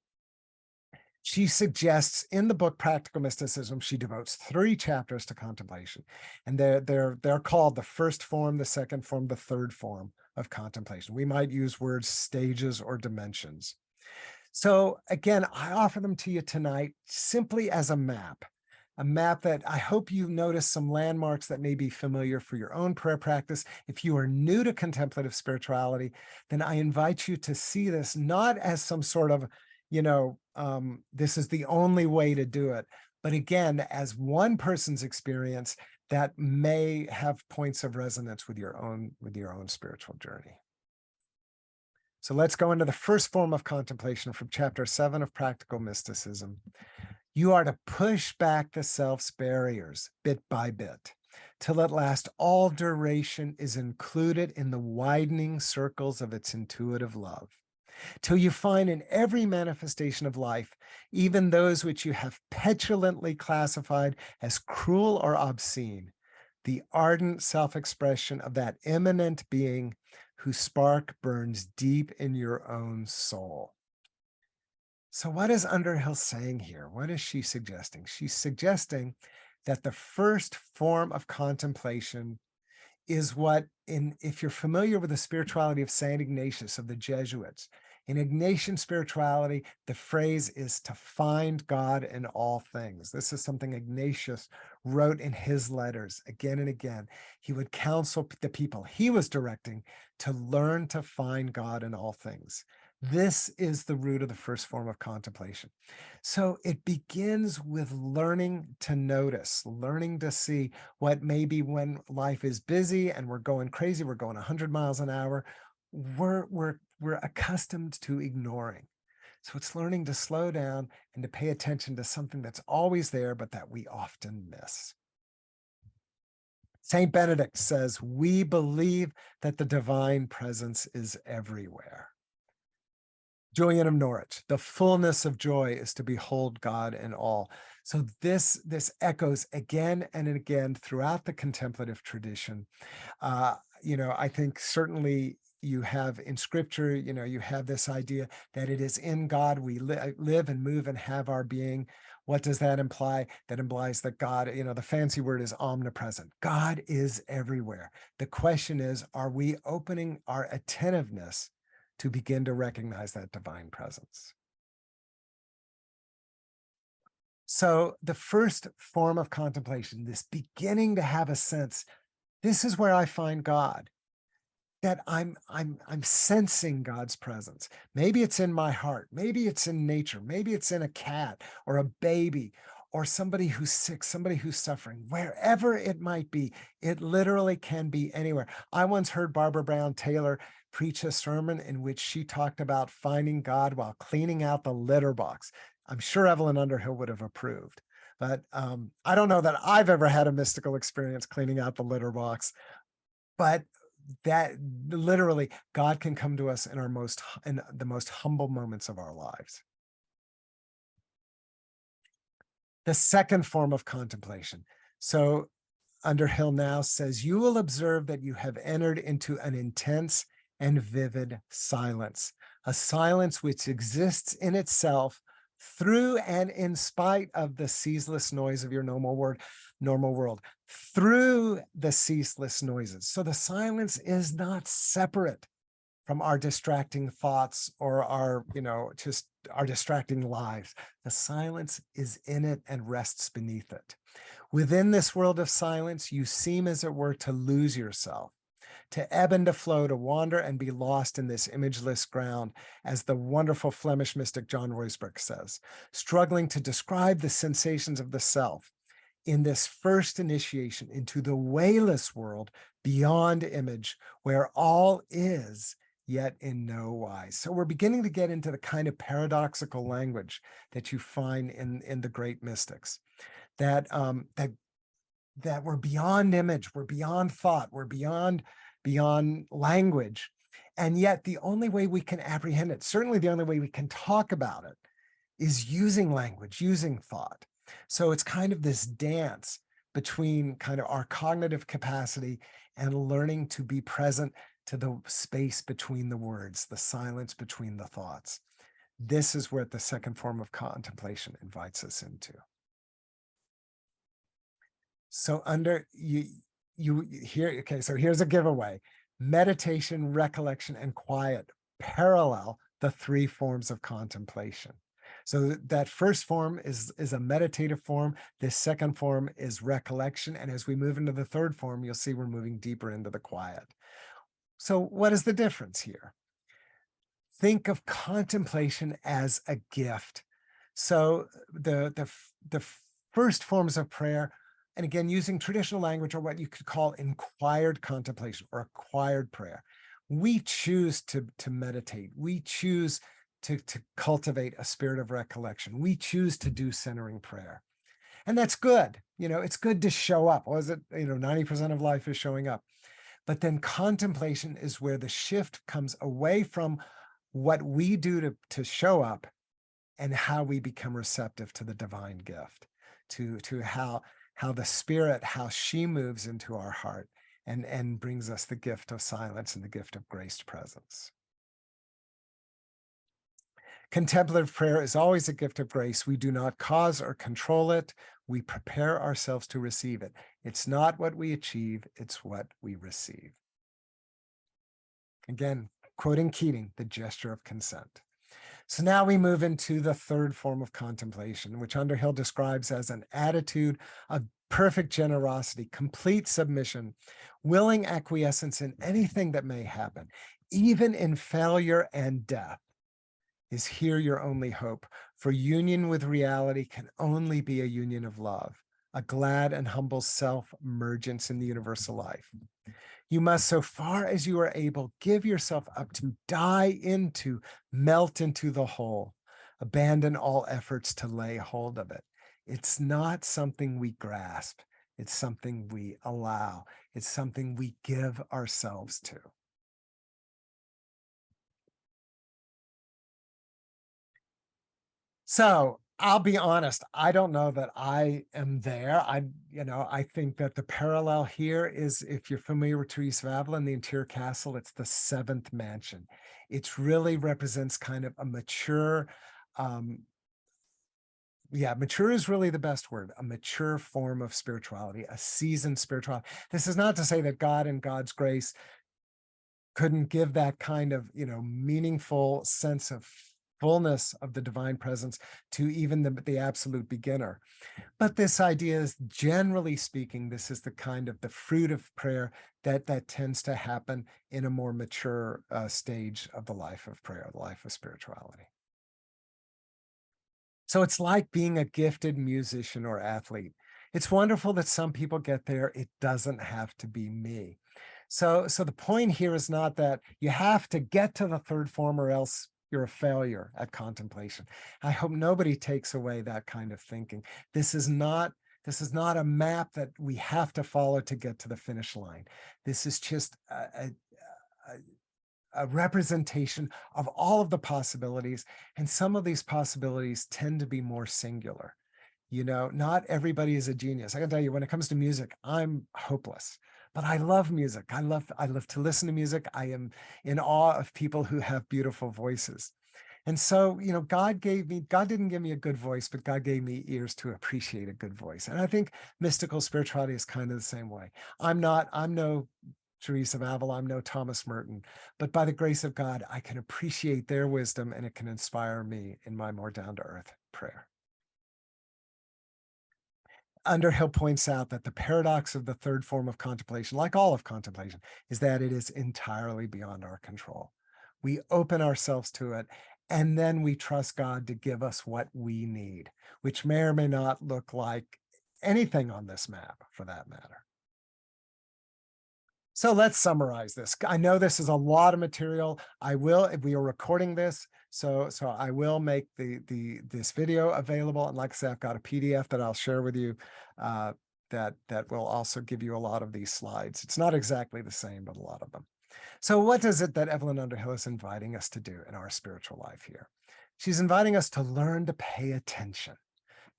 She suggests in the book Practical Mysticism, she devotes 3 chapters to contemplation. And they're called the first form, the second form, the third form of contemplation. We might use words stages or dimensions. So again, I offer them to you tonight simply as a map that I hope you notice some landmarks that may be familiar for your own prayer practice. If you are new to contemplative spirituality, then I invite you to see this not as some sort of, this is the only way to do it, but again, as one person's experience that may have points of resonance with your own spiritual journey. So let's go into the first form of contemplation from chapter 7 of Practical Mysticism. You are to push back the self's barriers bit by bit, till at last all duration is included in the widening circles of its intuitive love, till you find in every manifestation of life, even those which you have petulantly classified as cruel or obscene, the ardent self-expression of that immanent being whose spark burns deep in your own soul. So what is Underhill saying here? What is she suggesting? She's suggesting that the first form of contemplation is what if you're familiar with the spirituality of Saint Ignatius of the Jesuits, in Ignatian spirituality, the phrase is to find God in all things. This is something Ignatius wrote in his letters again and again. He would counsel the people he was directing to learn to find God in all things. This is the root of the first form of contemplation. So it begins with learning to notice, learning to see what maybe when life is busy and we're going crazy, we're going 100 miles an hour, we're accustomed to ignoring. So it's learning to slow down and to pay attention to something that's always there, but that we often miss. Saint Benedict says, we believe that the divine presence is everywhere. Julian of Norwich, the fullness of joy is to behold God in all. So this echoes again and again throughout the contemplative tradition. I think certainly you have in scripture, you have this idea that it is in God we live and move and have our being. What does that imply? That implies that God, the fancy word is omnipresent. God is everywhere. The question is, are we opening our attentiveness to begin to recognize that divine presence? So the first form of contemplation, this beginning to have a sense, this is where I find God, that I'm sensing God's presence. Maybe it's in my heart, maybe it's in nature, maybe it's in a cat or a baby or somebody who's sick, somebody who's suffering, wherever it might be. It literally can be anywhere. I once heard Barbara Brown Taylor preach a sermon in which she talked about finding God while cleaning out the litter box. I'm sure Evelyn Underhill would have approved, but I don't know that I've ever had a mystical experience cleaning out the litter box. But that literally God can come to us in the most humble moments of our lives. The second form of contemplation. So Underhill now says, you will observe that you have entered into an intense and vivid silence, a silence which exists in itself through and in spite of the ceaseless noise of your normal world, through the ceaseless noises. So the silence is not separate from our distracting thoughts or just our distracting lives. The silence is in it and rests beneath it. Within this world of silence, you seem, as it were, to lose yourself, to ebb and to flow, to wander and be lost in this imageless ground, as the wonderful Flemish mystic John Ruysbroek says, struggling to describe the sensations of the self in this first initiation into the wayless world beyond image, where all is, yet in no wise. So we're beginning to get into the kind of paradoxical language that you find in the great mystics, that we're beyond image, we're beyond thought, we're beyond language. And yet the only way we can apprehend it, certainly the only way we can talk about it, is using language, using thought. So it's kind of this dance between kind of our cognitive capacity and learning to be present to the space between the words, the silence between the thoughts. This is where the second form of contemplation invites us into. So so here's a giveaway. Meditation, recollection, and quiet parallel the three forms of contemplation. So that first form is a meditative form. This second form is recollection. And as we move into the third form, you'll see we're moving deeper into the quiet. So what is the difference here? Think of contemplation as a gift. So the first forms of prayer, and again, using traditional language, are what you could call inquired contemplation or acquired prayer. We choose to meditate. We choose to cultivate a spirit of recollection. We choose to do centering prayer. And that's good. It's good to show up. 90% of life is showing up. But then contemplation is where the shift comes away from what we do to show up and how we become receptive to the divine gift, to how the Spirit, how she moves into our heart and brings us the gift of silence and the gift of graced presence. Contemplative prayer is always a gift of grace. We do not cause or control it. We prepare ourselves to receive it. It's not what we achieve, it's what we receive. Again, quoting Keating, the gesture of consent. So now we move into the third form of contemplation, which Underhill describes as an attitude of perfect generosity, complete submission, willing acquiescence in anything that may happen, even in failure and death. Is here your only hope? For union with reality can only be a union of love, a glad and humble self-emergence in the universal life. You must, so far as you are able, give yourself up to die into, melt into the whole, abandon all efforts to lay hold of it. It's not something we grasp. It's something we allow. It's something we give ourselves to. So I'll be honest, I don't know that I am there. I think that the parallel here is, if you're familiar with Teresa of Evelyn, the interior castle, it's the seventh mansion. It really represents kind of a mature, mature is really the best word, a mature form of spirituality, a seasoned spirituality. This is not to say that God and God's grace couldn't give that kind of, meaningful sense of fullness of the divine presence to even the absolute beginner. But this idea is, generally speaking, this is the kind of the fruit of prayer that tends to happen in a more mature stage of the life of prayer, the life of spirituality. So it's like being a gifted musician or athlete. It's wonderful that some people get there. It doesn't have to be me. So the point here is not that you have to get to the third form or else you're a failure at contemplation. I hope nobody takes away that kind of thinking. This is not a map that we have to follow to get to the finish line. This is just a representation of all of the possibilities. And some of these possibilities tend to be more singular. Not everybody is a genius. I can tell you, when it comes to music, I'm hopeless, but I love music. I love to listen to music. I am in awe of people who have beautiful voices. And so, God didn't give me a good voice, but God gave me ears to appreciate a good voice. And I think mystical spirituality is kind of the same way. I'm no Teresa of Avila, I'm no Thomas Merton, but by the grace of God, I can appreciate their wisdom, and it can inspire me in my more down-to-earth prayer. Underhill points out that the paradox of the third form of contemplation, like all of contemplation, is that it is entirely beyond our control. We open ourselves to it, and then we trust God to give us what we need, which may or may not look like anything on this map, for that matter. So let's summarize this. I know this is a lot of material. If we are recording this, so I will make this video available. And like I said, I've got a PDF that I'll share with you that will also give you a lot of these slides. It's not exactly the same, but a lot of them. So what is it that Evelyn Underhill is inviting us to do in our spiritual life here? She's inviting us to learn to pay attention.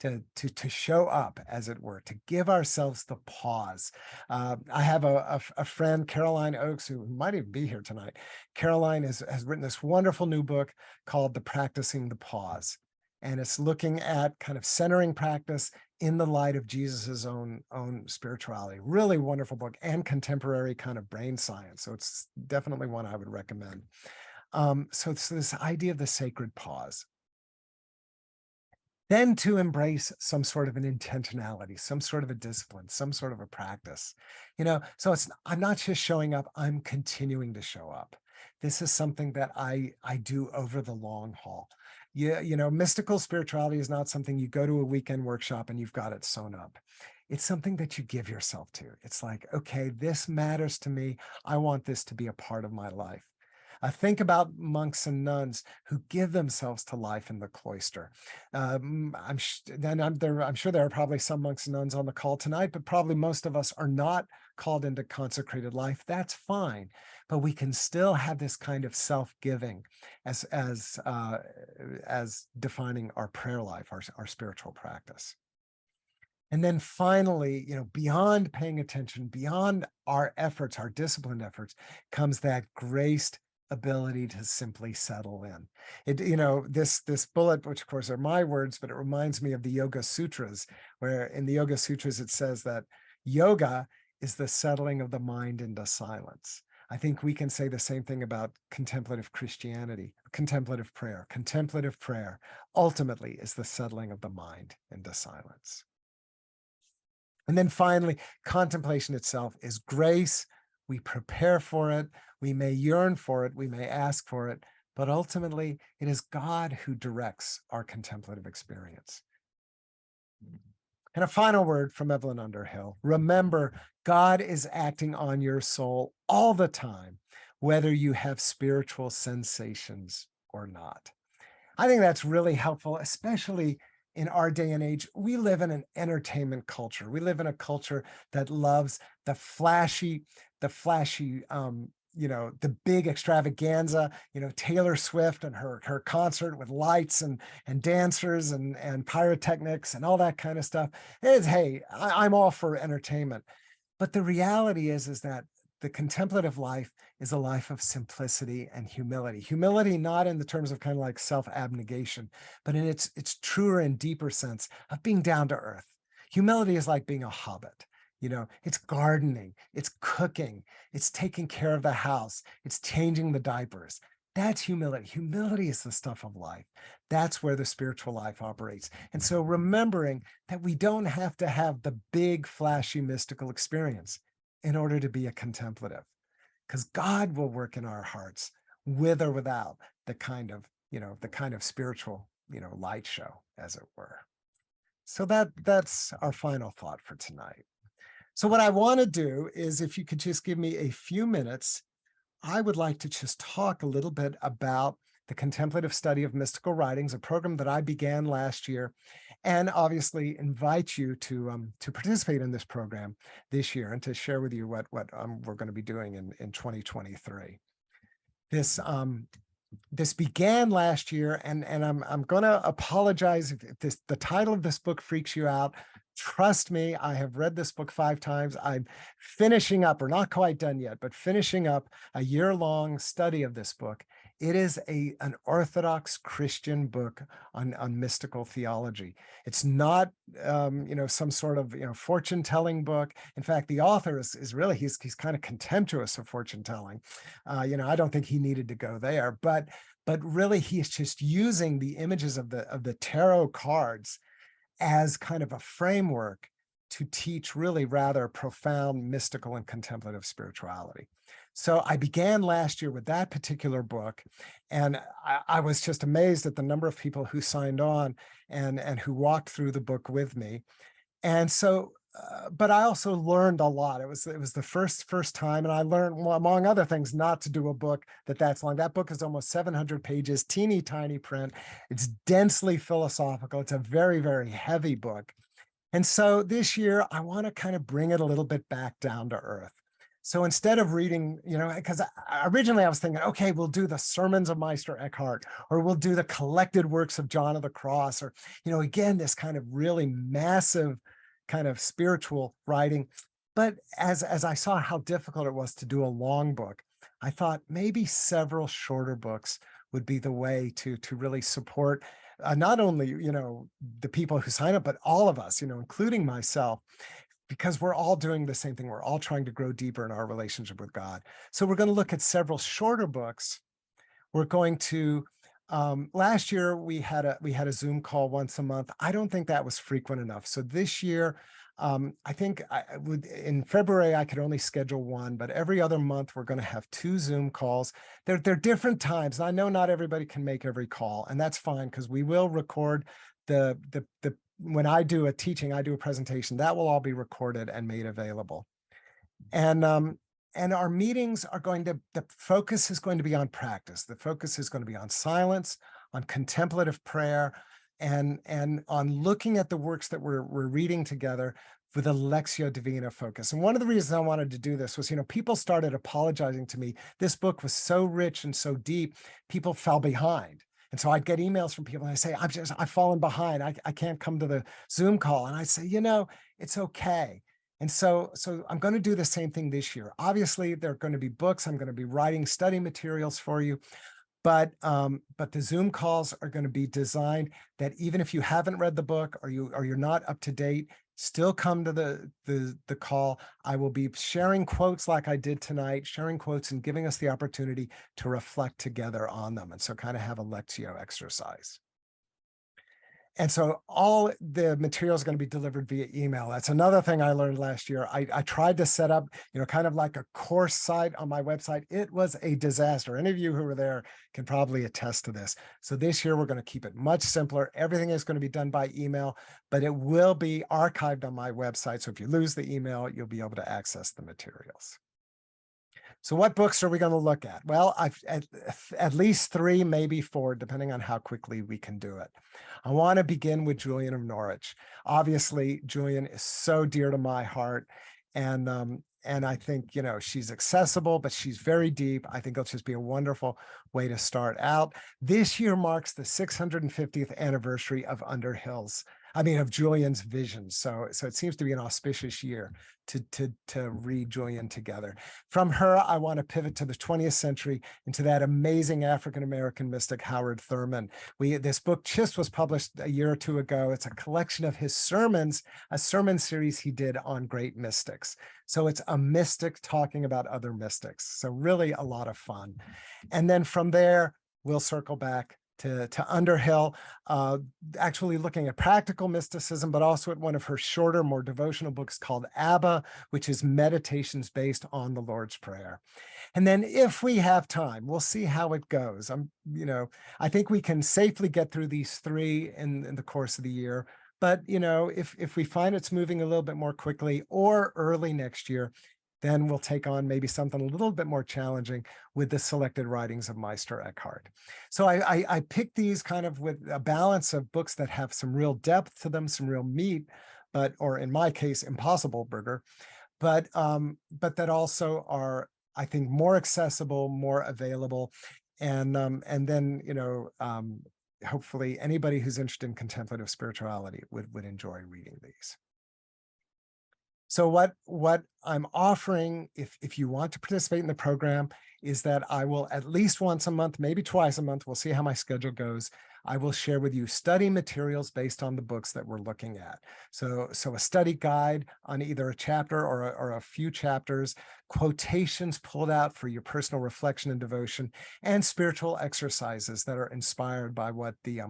To show up, as it were, to give ourselves the pause. I have a friend, Caroline Oakes, who might even be here tonight. Caroline has written this wonderful new book called The Practicing the Pause. And it's looking at kind of centering practice in the light of Jesus's own spirituality. Really wonderful book, and contemporary kind of brain science. So it's definitely one I would recommend. So this idea of the sacred pause. Then to embrace some sort of an intentionality, some sort of a discipline, some sort of a practice. So I'm not just showing up, I'm continuing to show up. This is something that I do over the long haul. Mystical spirituality is not something you go to a weekend workshop and you've got it sewn up. It's something that you give yourself to. It's like, okay, this matters to me. I want this to be a part of my life. Think about monks and nuns who give themselves to life in the cloister. I'm sure there are probably some monks and nuns on the call tonight, but probably most of us are not called into consecrated life. That's fine, but we can still have this kind of self-giving as defining our prayer life, our spiritual practice. And then finally, beyond paying attention, beyond our efforts, our disciplined efforts, comes that graced ability to simply settle in. This bullet, which of course are my words, but it reminds me of the Yoga Sutras, where in the Yoga Sutras it says that yoga is the settling of the mind into silence. I think we can say the same thing about contemplative Christianity, contemplative prayer. Contemplative prayer ultimately is the settling of the mind into silence. And then finally, contemplation itself is grace. We prepare for it. We may yearn for it. We may ask for it. But ultimately, it is God who directs our contemplative experience. And a final word from Evelyn Underhill. Remember, God is acting on your soul all the time, whether you have spiritual sensations or not. I think that's really helpful, especially in our day and age. We live in an entertainment culture. We live in a culture that loves the flashy, the big extravaganza, Taylor Swift and her concert with lights and dancers and pyrotechnics and all that kind of stuff. Hey, I'm all for entertainment. But the reality is that the contemplative life is a life of simplicity and humility. Humility, not in the terms of kind of like self-abnegation, but in its truer and deeper sense of being down to earth. Humility is like being a hobbit. It's gardening, it's cooking, it's taking care of the house, it's changing the diapers. That's humility. Humility is the stuff of life. That's where the spiritual life operates. And so remembering that we don't have to have the big, flashy, mystical experience in order to be a contemplative, because God will work in our hearts with or without the kind of spiritual, light show, as it were. So that's our final thought for tonight. So what I want to do is, if you could just give me a few minutes, I would like to just talk a little bit about the Contemplative Study of Mystical Writings, a program that I began last year, and obviously invite you to participate in this program this year and to share with you what we're going to be doing in 2023. This began last year, and I'm going to apologize if the title of this book freaks you out. Trust me, I have read this book 5 times. I'm finishing up, or not quite done yet, but finishing up a year-long study of this book. It is an Orthodox Christian book on mystical theology. It's not, some sort of, fortune-telling book. In fact, the author is really, he's kind of contemptuous of fortune-telling. I don't think he needed to go there, but really he's just using the images of the tarot cards as kind of a framework to teach really rather profound mystical and contemplative spirituality. So I began last year with that particular book, and I was just amazed at the number of people who signed on and who walked through the book with me. And so, but I also learned a lot. It was the first time, and I learned, well, among other things, not to do a book that's long. That book is almost 700 pages, teeny tiny print. It's densely philosophical. It's a very, very heavy book. And so this year, I want to kind of bring it a little bit back down to earth. So instead of reading, because originally I was thinking, okay, we'll do the sermons of Meister Eckhart, or we'll do the collected works of John of the Cross, or, again, this kind of really massive kind of spiritual writing. But as I saw how difficult it was to do a long book, I thought maybe several shorter books would be the way to really support not only, the people who sign up, but all of us, including myself, because we're all doing the same thing. We're all trying to grow deeper in our relationship with God. So we're going to look at several shorter books. We're going to, last year we had a Zoom call once a month. I don't think that was frequent enough. So this year, I think in February, I could only schedule one, but every other month, we're going to have 2 Zoom calls. They're different times. And I know not everybody can make every call, and that's fine, because we will record when I do a teaching, I do a presentation, that will all be recorded and made available. And our meetings are the focus is going to be on practice. The focus is going to be on silence, on contemplative prayer, and on looking at the works that we're reading together with a Lectio Divina focus. And one of the reasons I wanted to do this was, people started apologizing to me. This book was so rich and so deep, people fell behind. And so I'd get emails from people and I say, I've fallen behind. I can't come to the Zoom call. And I say, it's okay. And so I'm going to do the same thing this year. Obviously, there are going to be books. I'm going to be writing study materials for you. But the Zoom calls are going to be designed that even if you haven't read the book or you're not up to date, still come to the call. I will be sharing quotes like I did tonight, sharing quotes and giving us the opportunity to reflect together on them. And so kind of have a Lectio exercise. And so all the material is going to be delivered via email. That's another thing I learned last year. I tried to set up, kind of like a course site on my website. It was a disaster. Any of you who were there can probably attest to this. So this year, we're going to keep it much simpler. Everything is going to be done by email, but it will be archived on my website. So if you lose the email, you'll be able to access the materials. So what books are we going to look at? Well, I've at least 3, maybe 4, depending on how quickly we can do it. I want to begin with Julian of Norwich. Obviously, Julian is so dear to my heart. And I think, she's accessible, but she's very deep. I think it'll just be a wonderful way to start out. This year marks the 650th anniversary of of Julian's vision. So it seems to be an auspicious year to read Julian together. From her, I want to pivot to the 20th century into that amazing African-American mystic, Howard Thurman. This book just was published a year or 2 ago. It's a collection of his sermons, a sermon series he did on great mystics. So it's a mystic talking about other mystics. So really a lot of fun. And then from there, we'll circle back to Underhill, actually looking at practical mysticism, but also at one of her shorter, more devotional books called Abba, which is meditations based on the Lord's Prayer. And then if we have time, we'll see how it goes. I think we can safely get through these 3 in the course of the year. But, if we find it's moving a little bit more quickly or early next year, then we'll take on maybe something a little bit more challenging with the selected writings of Meister Eckhart. So I picked these kind of with a balance of books that have some real depth to them, some real meat, or in my case, impossible burger, but that also are, I think, more accessible, more available. And then, hopefully anybody who's interested in contemplative spirituality would enjoy reading these. So what I'm offering, if you want to participate in the program, is that I will at least once a month, maybe twice a month, we'll see how my schedule goes, I will share with you study materials based on the books that we're looking at. So a study guide on either a chapter or a few chapters, quotations pulled out for your personal reflection and devotion, and spiritual exercises that are inspired by what the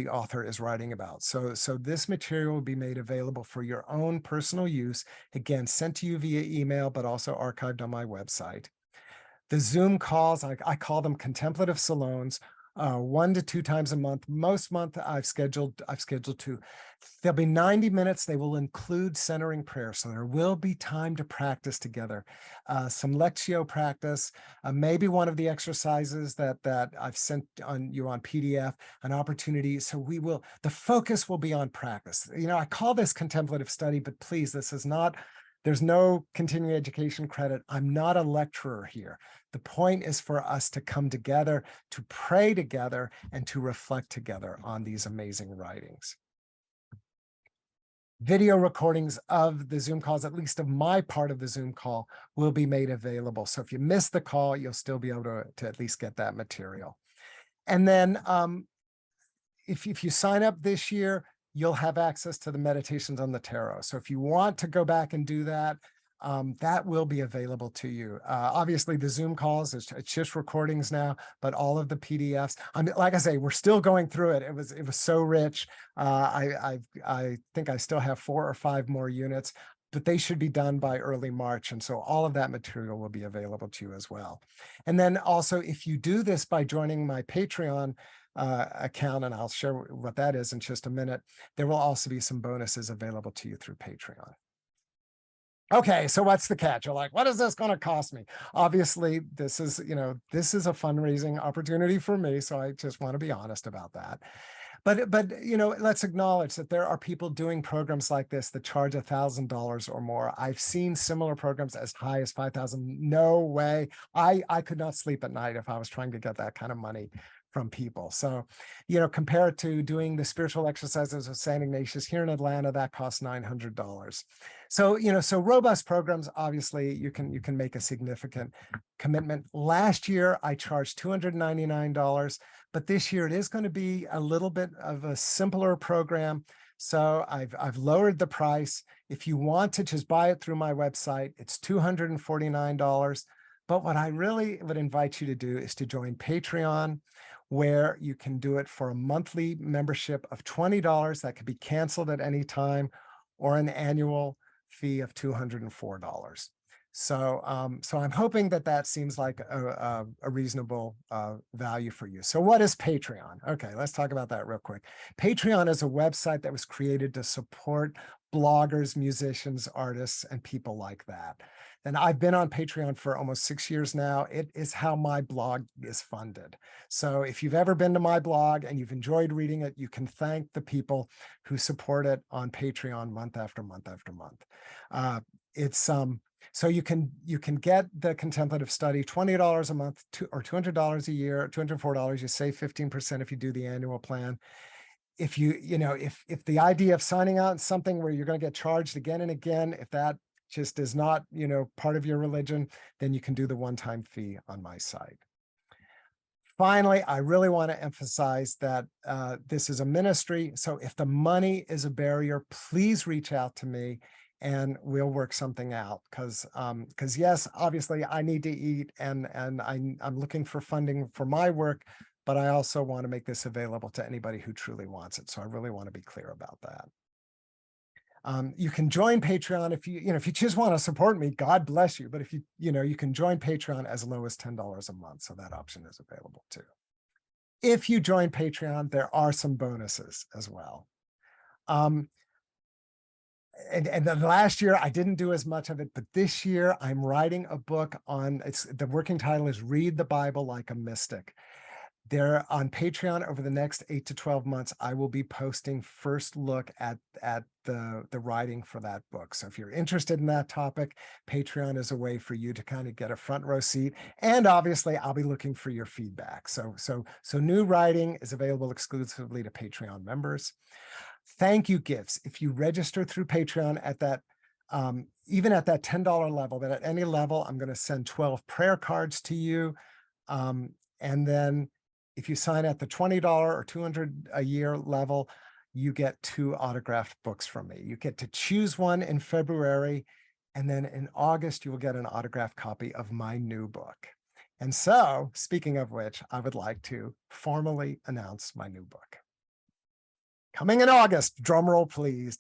author is writing about. So this material will be made available for your own personal use, again, sent to you via email, but also archived on my website. The Zoom calls, I call them contemplative salons, 1 to 2 times a month. Most month I've scheduled 2. There'll be 90 minutes. They will include centering prayer. So there will be time to practice together, some Lectio practice, maybe one of the exercises that I've sent on you on PDF, an opportunity. So the focus will be on practice. I call this contemplative study, but please, there's no continuing education credit. I'm not a lecturer here. The point is for us to come together, to pray together, and to reflect together on these amazing writings. Video recordings of the Zoom calls, at least of my part of the Zoom call, will be made available. So if you miss the call, you'll still be able to at least get that material. And then if you sign up this year, you'll have access to the meditations on the tarot. So if you want to go back and do that, that will be available to you. Obviously, the Zoom calls, it's just recordings now, but all of the PDFs, like I say, we're still going through it. It was so rich. I think I still have 4 or 5 more units, but they should be done by early March. And so all of that material will be available to you as well. And then also, if you do this by joining my Patreon account, and I'll share what that is in just a minute, there will also be some bonuses available to you through Patreon. Okay, so what's the catch? You're like, what is this going to cost me? Obviously, this is a fundraising opportunity for me, so I just want to be honest about that. But let's acknowledge that there are people doing programs like this that charge $1,000 or more. I've seen similar programs as high as $5,000. No way. I could not sleep at night if I was trying to get that kind of money from people. So, compare it to doing the spiritual exercises of St. Ignatius here in Atlanta, that costs $900. So, so robust programs, obviously you can make a significant commitment. Last year, I charged $299, but this year it is going to be a little bit of a simpler program. So I've lowered the price. If you want to just buy it through my website, it's $249. But what I really would invite you to do is to join Patreon, where you can do it for a monthly membership of $20 that could be canceled at any time, or an annual fee of $204. So, so I'm hoping that seems like a reasonable value for you. So what is Patreon? Okay, let's talk about that real quick. Patreon is a website that was created to support bloggers, musicians, artists, and people like that. And I've been on Patreon for almost 6 years now. It is how my blog is funded. So if you've ever been to my blog and you've enjoyed reading it, you can thank the people who support it on Patreon month after month after month. So you can get the contemplative study $20 a month or $200 a year, $204. You save 15% if you do the annual plan. If if the idea of signing out is something where you're going to get charged again and again, if that just is not, part of your religion, then you can do the one-time fee on my site. Finally, I really want to emphasize that this is a ministry. So if the money is a barrier, please reach out to me and we'll work something out. Because yes, obviously I need to eat and I'm looking for funding for my work, but I also want to make this available to anybody who truly wants it. So I really want to be clear about that. You can join Patreon if you just want to support me, God bless you. But if you can join Patreon as low as $10 a month. So that option is available too. If you join Patreon, there are some bonuses as well. And then last year I didn't do as much of it, but this year I'm writing a book on, the working title is Read the Bible Like a Mystic. There on Patreon over the next 8 to 12 months, I will be posting first look at the writing for that book. So if you're interested in that topic, Patreon is a way for you to kind of get a front row seat. And obviously I'll be looking for your feedback. So new writing is available exclusively to Patreon members. Thank you gifts. If you register through Patreon at that, even at that $10 level, but at any level, I'm going to send 12 prayer cards to you. And then if you sign at the $20 or $200 a year level, you get 2 autographed books from me. You get to choose one in February, and then in August, you will get an autographed copy of my new book. And so, speaking of which, I would like to formally announce my new book. Coming in August, drum roll please.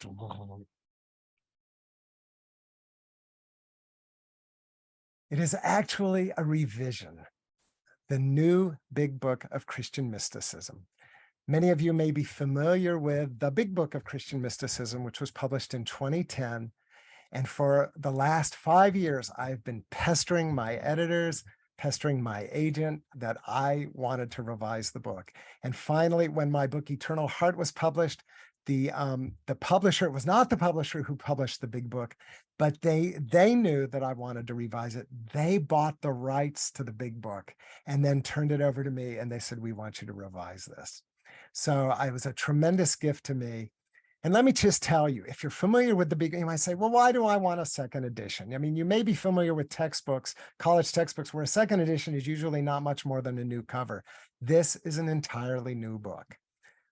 It is actually a revision. The new big book of Christian mysticism. Many of you may be familiar with the big book of Christian mysticism, which was published in 2010. And for the last 5 years, I've been pestering my editors, pestering my agent that I wanted to revise the book. And finally, when my book Eternal Heart was published, the publisher, it was not the publisher who published the big book, but they knew that I wanted to revise it. They bought the rights to the big book and then turned it over to me. And they said, we want you to revise this. So it was a tremendous gift to me. And let me just tell you, if you're familiar with the big, you might say, well, why do I want a second edition? I mean, you may be familiar with textbooks, college textbooks, where a second edition is usually not much more than a new cover. This is an entirely new book.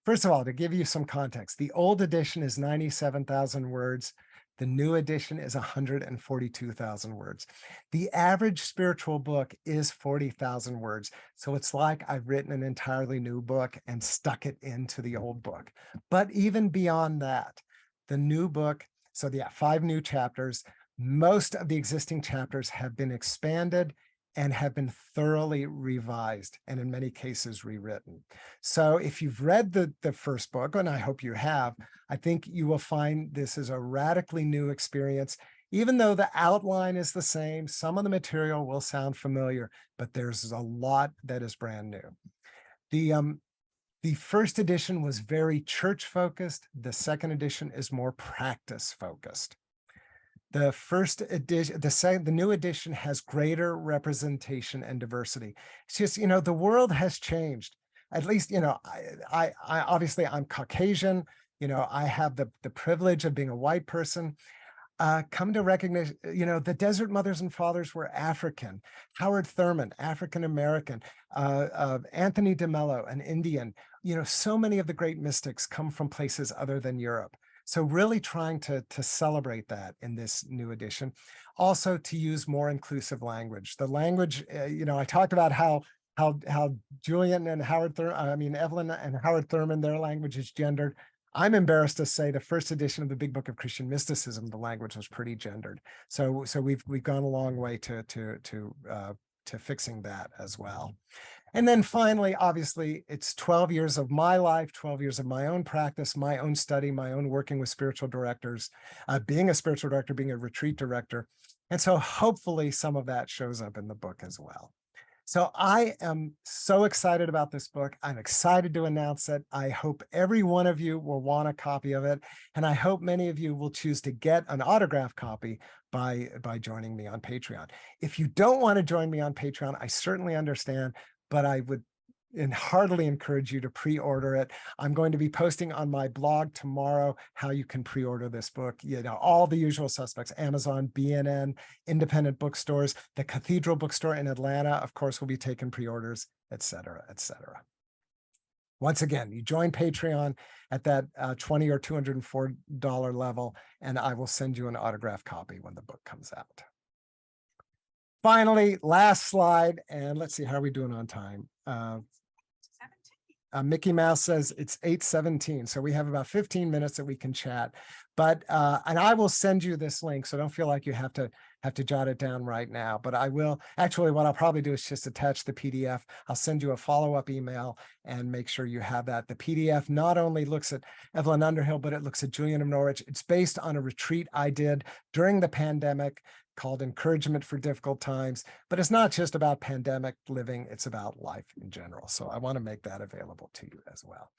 First of all, to give you some context, the old edition is 97,000 words. The new edition is 142,000 words. The average spiritual book is 40,000 words. So it's like I've written an entirely new book and stuck it into the old book. But even beyond that, the new book, so yeah, 5 new chapters, most of the existing chapters have been expanded and have been thoroughly revised and in many cases rewritten. So if you've read the first book, and I hope you have, I think you will find this is a radically new experience. Even though the outline is the same, some of the material will sound familiar, but there's a lot that is brand new. The first edition was very church focused. The second edition is more practice focused. The first edition, the new edition has greater representation and diversity. It's just, the world has changed. at least, I obviously I'm Caucasian, I have the privilege of being a white person, come to recognize, the Desert Mothers and Fathers were African. Howard Thurman, African American. Anthony de Mello, an Indian. So many of the great mystics come from places other than Europe. So really trying to celebrate that in this new edition. Also to use more inclusive language. The language, I talked about how Julian and Evelyn and Howard Thurman, their language is gendered. I'm embarrassed to say the first edition of the Big Book of Christian Mysticism, the language was pretty gendered. So we've gone a long way to fixing that as well. And then finally, obviously, it's 12 years of my life, 12 years of my own practice, my own study, my own working with spiritual directors, being a spiritual director, being a retreat director. And so hopefully some of that shows up in the book as well. So I am so excited about this book. I'm excited to announce it. I hope every one of you will want a copy of it. And I hope many of you will choose to get an autographed copy by joining me on Patreon. If you don't want to join me on Patreon, I certainly understand, but I would heartily encourage you to pre-order it. I'm going to be posting on my blog tomorrow how you can pre-order this book. All the usual suspects: Amazon, BNN, independent bookstores, the Cathedral Bookstore in Atlanta, of course, will be taking pre-orders, etc., etc. Once again, you join Patreon at that $20 or $204 level, and I will send you an autographed copy when the book comes out. Finally, last slide, and let's see, how are we doing on time? Mickey Mouse says it's 8:17, so we have about 15 minutes that we can chat. But and I will send you this link, so don't feel like you have to jot it down right now. But I will actually. What I'll probably do is just attach the PDF. I'll send you a follow-up email and make sure you have that. The PDF not only looks at Evelyn Underhill, but it looks at Julian of Norwich. It's based on a retreat I did during the pandemic called Encouragement for Difficult Times. But it's not just about pandemic living, it's about life in general. So I want to make that available to you as well.